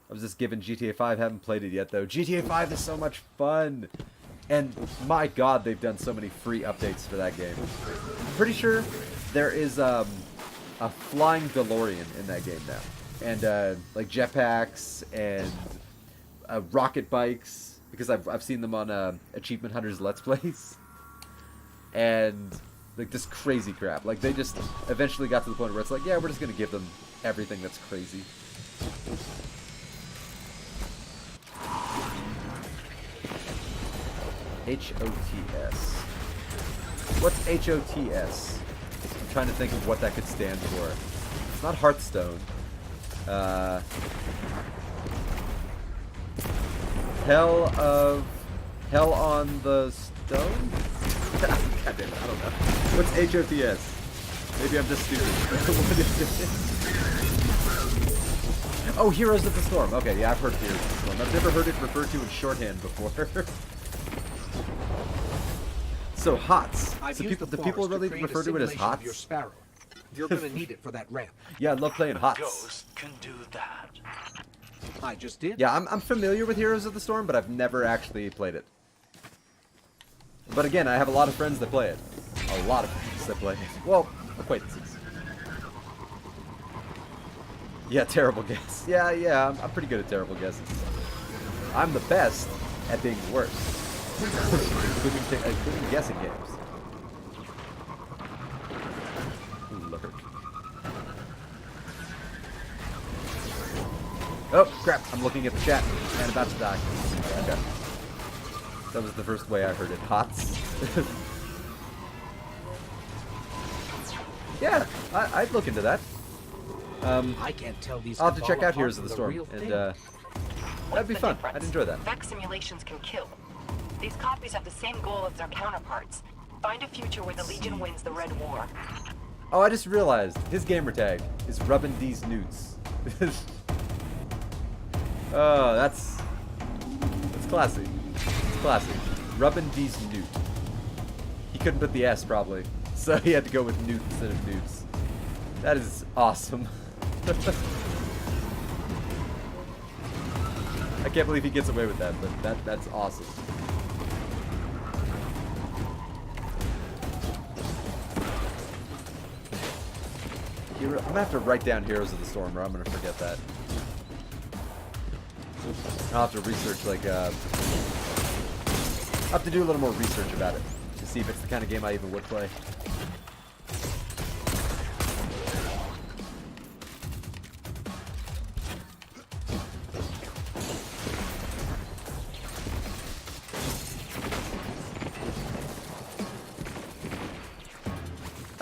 I was just given GTA 5. Haven't played it yet, though. GTA 5 is so much fun. And my god, they've done so many free updates for that game. I'm pretty sure there is a flying DeLorean in that game now. And like jetpacks and rocket bikes, because I've seen them on Achievement Hunter's Let's Plays. And like this crazy crap. Like they just eventually got to the point where it's like, yeah, we're just going to give them everything that's crazy. HOTS. What's HOTS? I'm trying to think of what that could stand for. It's not Hearthstone. Hell on the Stone? God damn it, I don't know. What's HOTS? Maybe I'm just stupid. What is it? Oh, Heroes of the Storm. Okay, yeah, I've heard of Heroes of the Storm. I've never heard it referred to in shorthand before. So HOTS. So do people really refer to it as HOTS? You're gonna need it for that ramp. Yeah, I love playing HOTS. Ghost can do that. I just did. Yeah, I'm familiar with Heroes of the Storm, but I've never actually played it. But again, I have a lot of friends that play it. A lot of friends that play it. Well, acquaintances. Yeah, terrible guess. Yeah, I'm pretty good at terrible guesses. I'm the best at being the worst. Including guessing games. Lord. Oh, crap. I'm looking at the chat and about to die. Okay. That was the first way I heard it. HOTS. Yeah, I'd look into that. I can't tell these. I'll have to check out Heroes of the Storm, and that'd be fun. I'd enjoy that. Vex simulations can kill. These copies have the same goal as their counterparts. Find a future where the Legion wins the Red War. Oh, I just realized his gamer tag is rubbing these newts. Oh, that's classy. It's classy. Rubbin' D's newt. He couldn't put the S probably, so he had to go with newt instead of newts. That is awesome. I can't believe he gets away with that, but that's awesome. I'm gonna have to write down Heroes of the Storm, or I'm gonna forget that. I'll have to research, like, I'll have to do a little more research about it to see if it's the kind of game I even would play.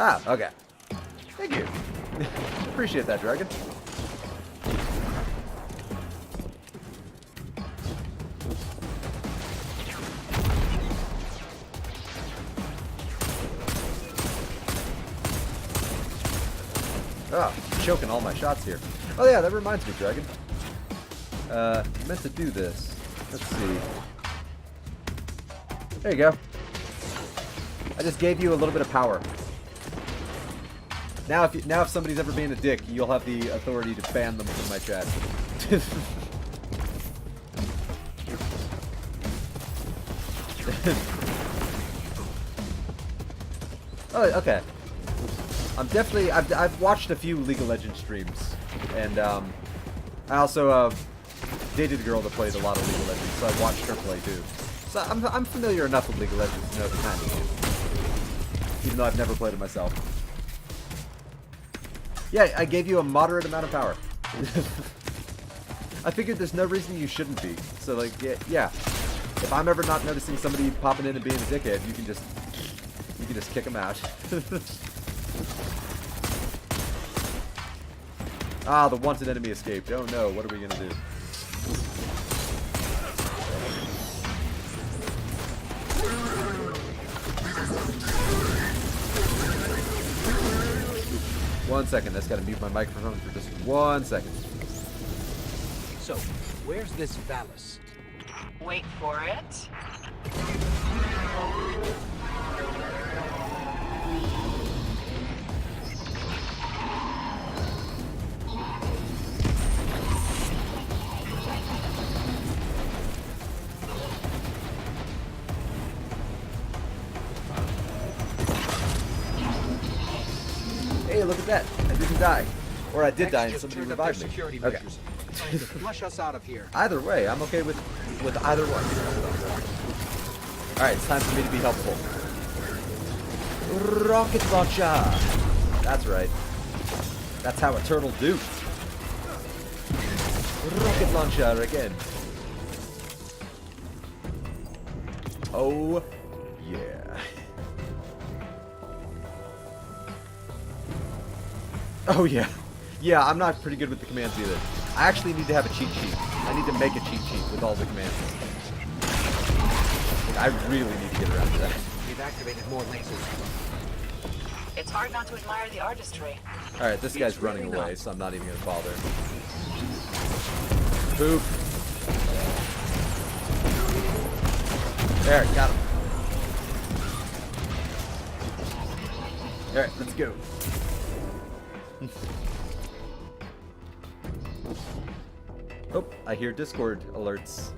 Ah, okay. Thank you. Appreciate that, Dragon. Oh, choking all my shots here. Oh yeah, that reminds me, Dragon. I meant to do this. Let's see. There you go. I just gave you a little bit of power. Now if somebody's ever being a dick, you'll have the authority to ban them from my chat. Oh, okay. I've watched a few League of Legends streams, and I also dated a girl that played a lot of League of Legends, so I watched her play too. So I'm familiar enough with League of Legends to know the kind of game, even though I've never played it myself. Yeah, I gave you a moderate amount of power. I figured there's no reason you shouldn't be. So like, yeah. If I'm ever not noticing somebody popping in and being a dickhead, you can just kick them out. Ah, the wanted enemy escaped. Oh no, what are we gonna do? One second, I just gotta mute my microphone for just 1 second. So, where's this Valis? Wait for it. Hey, look at that. I didn't die. Or I did die and Just somebody turned up their revived me. security Okay. measures. Trying to flush us out of here. Either way, I'm okay with either one. Alright, it's time for me to be helpful. Rocket launcher! That's right. That's how a turtle do. Rocket launcher again. Oh, yeah. Oh, yeah. Yeah, I'm not pretty good with the commands either. I actually need to have a cheat sheet. I need to make a cheat sheet with all the commands. I really need to get around to that. We've activated more lasers. It's hard not to admire the artistry. Alright, this guy's running away, so I'm not even gonna bother. Boop. There, got him. Alright, let's go. Oh, I hear Discord alerts.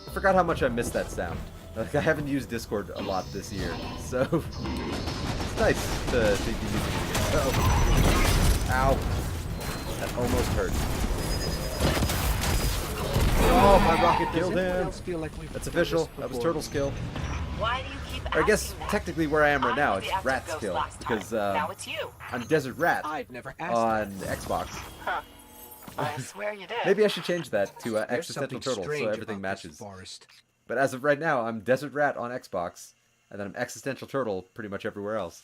I forgot how much I missed that sound. Like, I haven't used Discord a lot this year, so it's nice to be using it again. Uh-oh. Ow. That almost hurt. Oh, my rocket killed him. That's official. That was Turtle's kill. Why do you keep Or I guess asking that? technically where I am right I now, was it's the active Rat's ghost kill last time. because Now it's you. I'm Desert Rat I've never asked on that. Xbox. Huh. I swear you did. Maybe I should change that to There's Existential something Turtle so strange everything about this matches. forest. But as of right now, I'm Desert Rat on Xbox, and then I'm Existential Turtle pretty much everywhere else.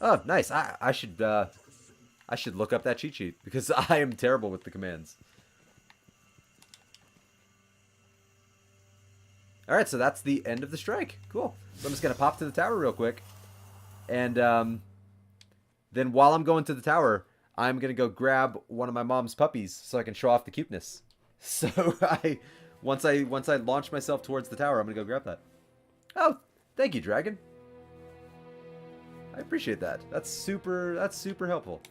Oh, nice. I should look up that cheat sheet because I am terrible with the commands. Alright, so that's the end of the strike. Cool. So I'm just going to pop to the tower real quick. And then while I'm going to the tower, I'm going to go grab one of my mom's puppies so I can show off the cuteness. So once I launch myself towards the tower, I'm going to go grab that. Oh, thank you, Dragon. I appreciate that. That's super helpful.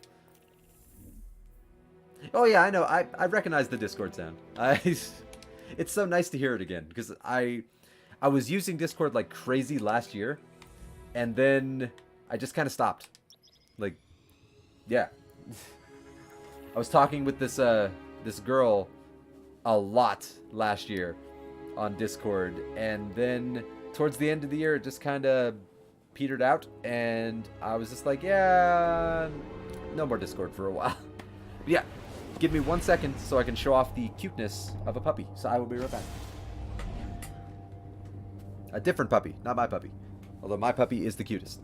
Oh yeah, I know. I recognize the Discord sound. It's so nice to hear it again because I was using Discord like crazy last year, and then I just kind of stopped. Like, yeah, I was talking with this girl a lot last year on Discord, and then towards the end of the year, it just kind of petered out, and I was just like, yeah, no more Discord for a while. But yeah. Give me 1 second so I can show off the cuteness of a puppy. So I will be right back. A different puppy, not my puppy. Although my puppy is the cutest.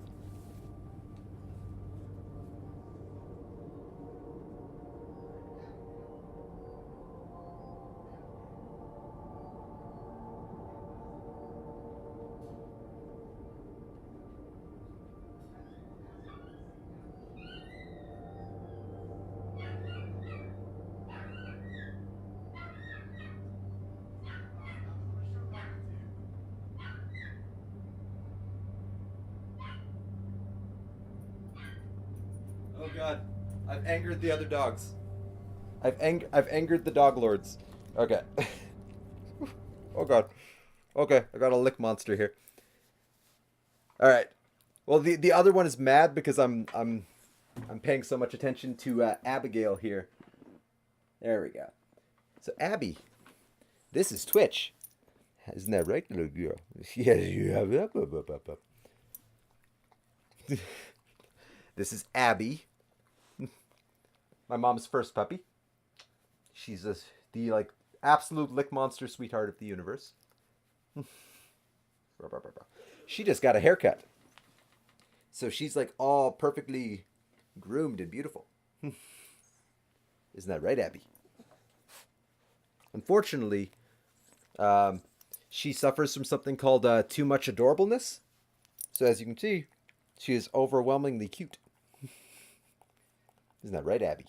god. I've angered the other dogs. I've angered the dog lords. Okay. Oh god. Okay, I got a lick monster here. All right. Well, the other one is mad because I'm paying so much attention to Abigail here. There we go. So Abby, this is Twitch. Isn't that right, little girl? Yes, you have up. This is Abby, my mom's first puppy. She's the like absolute lick monster sweetheart of the universe. She just got a haircut, so she's like all perfectly groomed and beautiful. Isn't that right, Abby? Unfortunately, she suffers from something called too much adorableness. So as you can see, she is overwhelmingly cute. Isn't that right, Abby?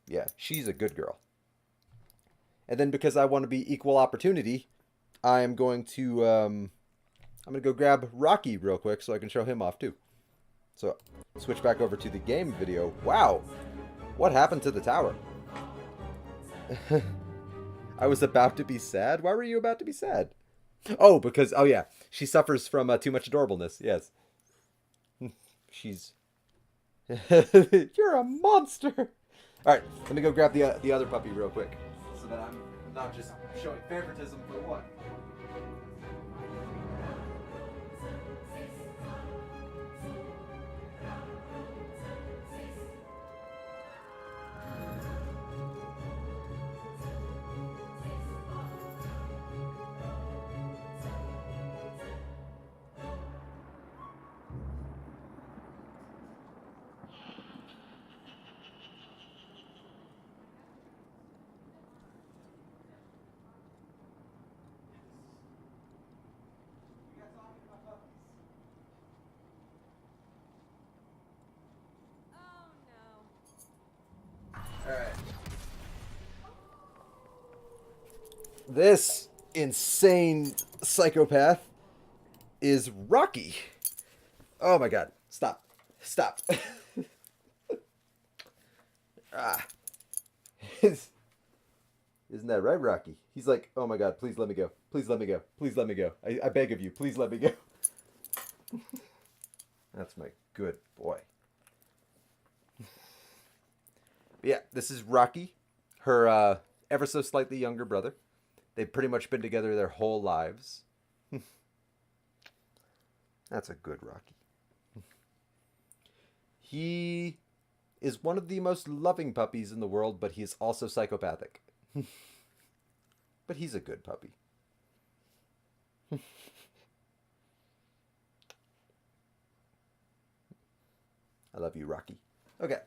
Yeah, she's a good girl. And then because I want to be equal opportunity, I am going to I'm going to go grab Rocky real quick so I can show him off too. So, switch back over to the game video. Wow. What happened to the tower? I was about to be sad. Why were you about to be sad? Oh, because, oh yeah, she suffers from too much adorableness. Yes. She's... You're a monster. All right, let me go grab the other puppy real quick so that I'm not just showing favoritism for one. Alright. This insane psychopath is Rocky. Oh my god. Stop. Stop. Isn't that right, Rocky? He's like, oh my god, please let me go. Please let me go. Please let me go. I beg of you, please let me go. That's my good boy. Yeah, this is Rocky, her ever so slightly younger brother. They've pretty much been together their whole lives. That's a good Rocky. He is one of the most loving puppies in the world, but he is also psychopathic. But he's a good puppy. I love you, Rocky. Okay.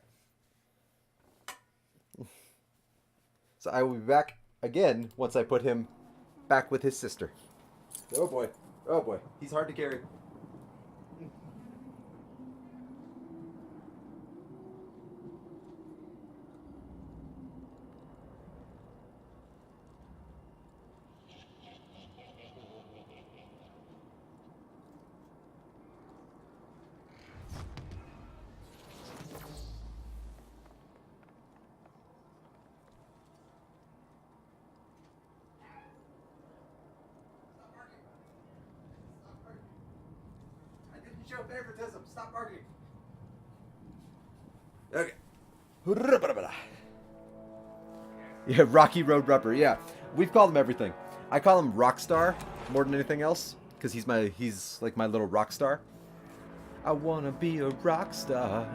So I will be back again once I put him back with his sister. Oh boy. Oh boy. He's hard to carry. Show favoritism. Stop barking. Okay. Yeah, Rocky Road Rubber. Yeah, we've called him everything. I call him Rockstar more than anything else because he's like my little rock star. I wanna be a rock star.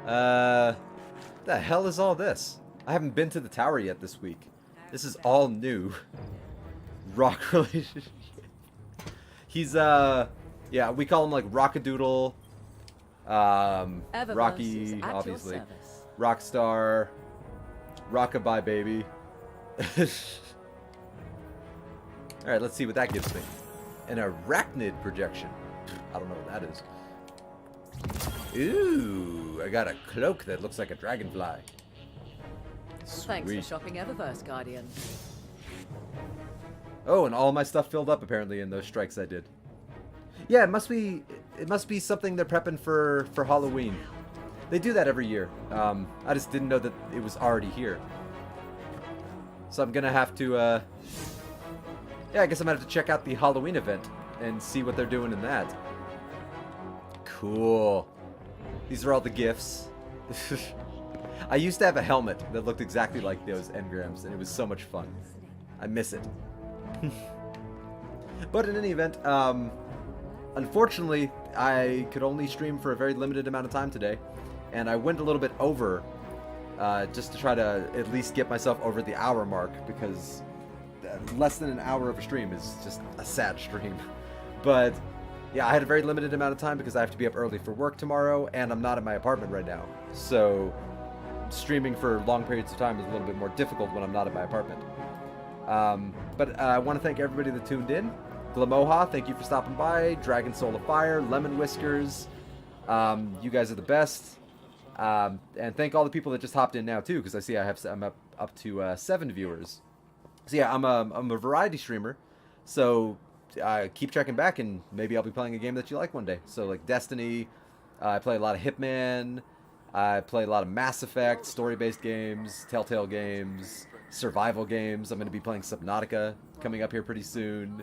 The hell is all this? I haven't been to the tower yet this week. This is all new. Rock relationship. He's yeah, we call him like Rockadoodle, Rocky, obviously, Rockstar, Rockabye Baby. Alright, let's see what that gives me. An arachnid projection. I don't know what that is. Ooh, I got a cloak that looks like a dragonfly. Sweet. Thanks for shopping Eververse, Guardian. Oh, and all my stuff filled up apparently in those strikes I did. Yeah, it must be something they're prepping for Halloween. They do that every year. I just didn't know that it was already here. So I'm gonna have to, yeah, I guess I'm gonna have to check out the Halloween event and see what they're doing in that. Cool. These are all the gifts. I used to have a helmet that looked exactly like those engrams, and it was so much fun. I miss it. But in any event, unfortunately, I could only stream for a very limited amount of time today, and I went a little bit over, just to try to at least get myself over the hour mark, because less than an hour of a stream is just a sad stream. But yeah, I had a very limited amount of time because I have to be up early for work tomorrow, and I'm not in my apartment right now. So streaming for long periods of time is a little bit more difficult when I'm not at my apartment. But I want to thank everybody that tuned in. Glamoha, thank you for stopping by. Dragon Soul of Fire, Lemon Whiskers, you guys are the best. And thank all the people that just hopped in now too, because I see I'm up to 7 viewers. So yeah, I'm a variety streamer, so keep checking back, and maybe I'll be playing a game that you like one day. So like Destiny, I play a lot of Hitman, I play a lot of Mass Effect, story-based games, Telltale games, survival games. I'm going to be playing Subnautica coming up here pretty soon.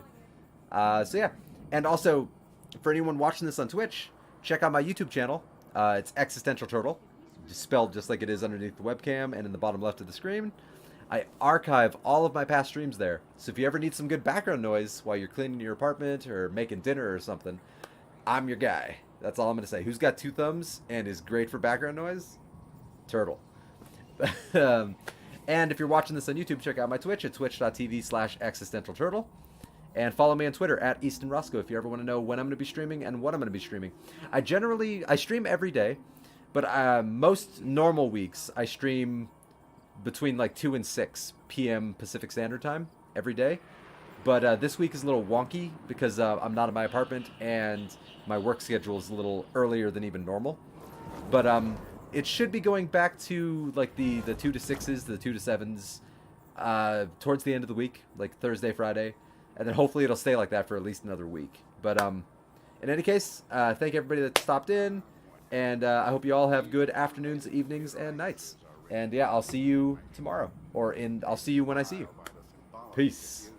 So yeah, and also for anyone watching this on Twitch, check out my YouTube channel. It's Existential Turtle, spelled just like it is underneath the webcam and in the bottom left of the screen. I archive all of my past streams there, so if you ever need some good background noise while you're cleaning your apartment or making dinner or something, I'm your guy. That's all I'm going to say. Who's got 2 thumbs and is great for background noise? Turtle. And if you're watching this on YouTube, check out my Twitch at twitch.tv/existentialturtle. And follow me on Twitter at Easton Roscoe if you ever want to know when I'm going to be streaming and what I'm going to be streaming. I stream every day, but most normal weeks I stream between like 2 and 6 p.m. Pacific Standard Time every day. But this week is a little wonky because I'm not in my apartment and my work schedule is a little earlier than even normal. But it should be going back to like the 2 to 6s, the 2 to 7s towards the end of the week, like Thursday, Friday. And then hopefully it'll stay like that for at least another week. But in any case, thank everybody that stopped in. And I hope you all have good afternoons, evenings, and nights. And yeah, I'll see you tomorrow. I'll see you when I see you. Peace.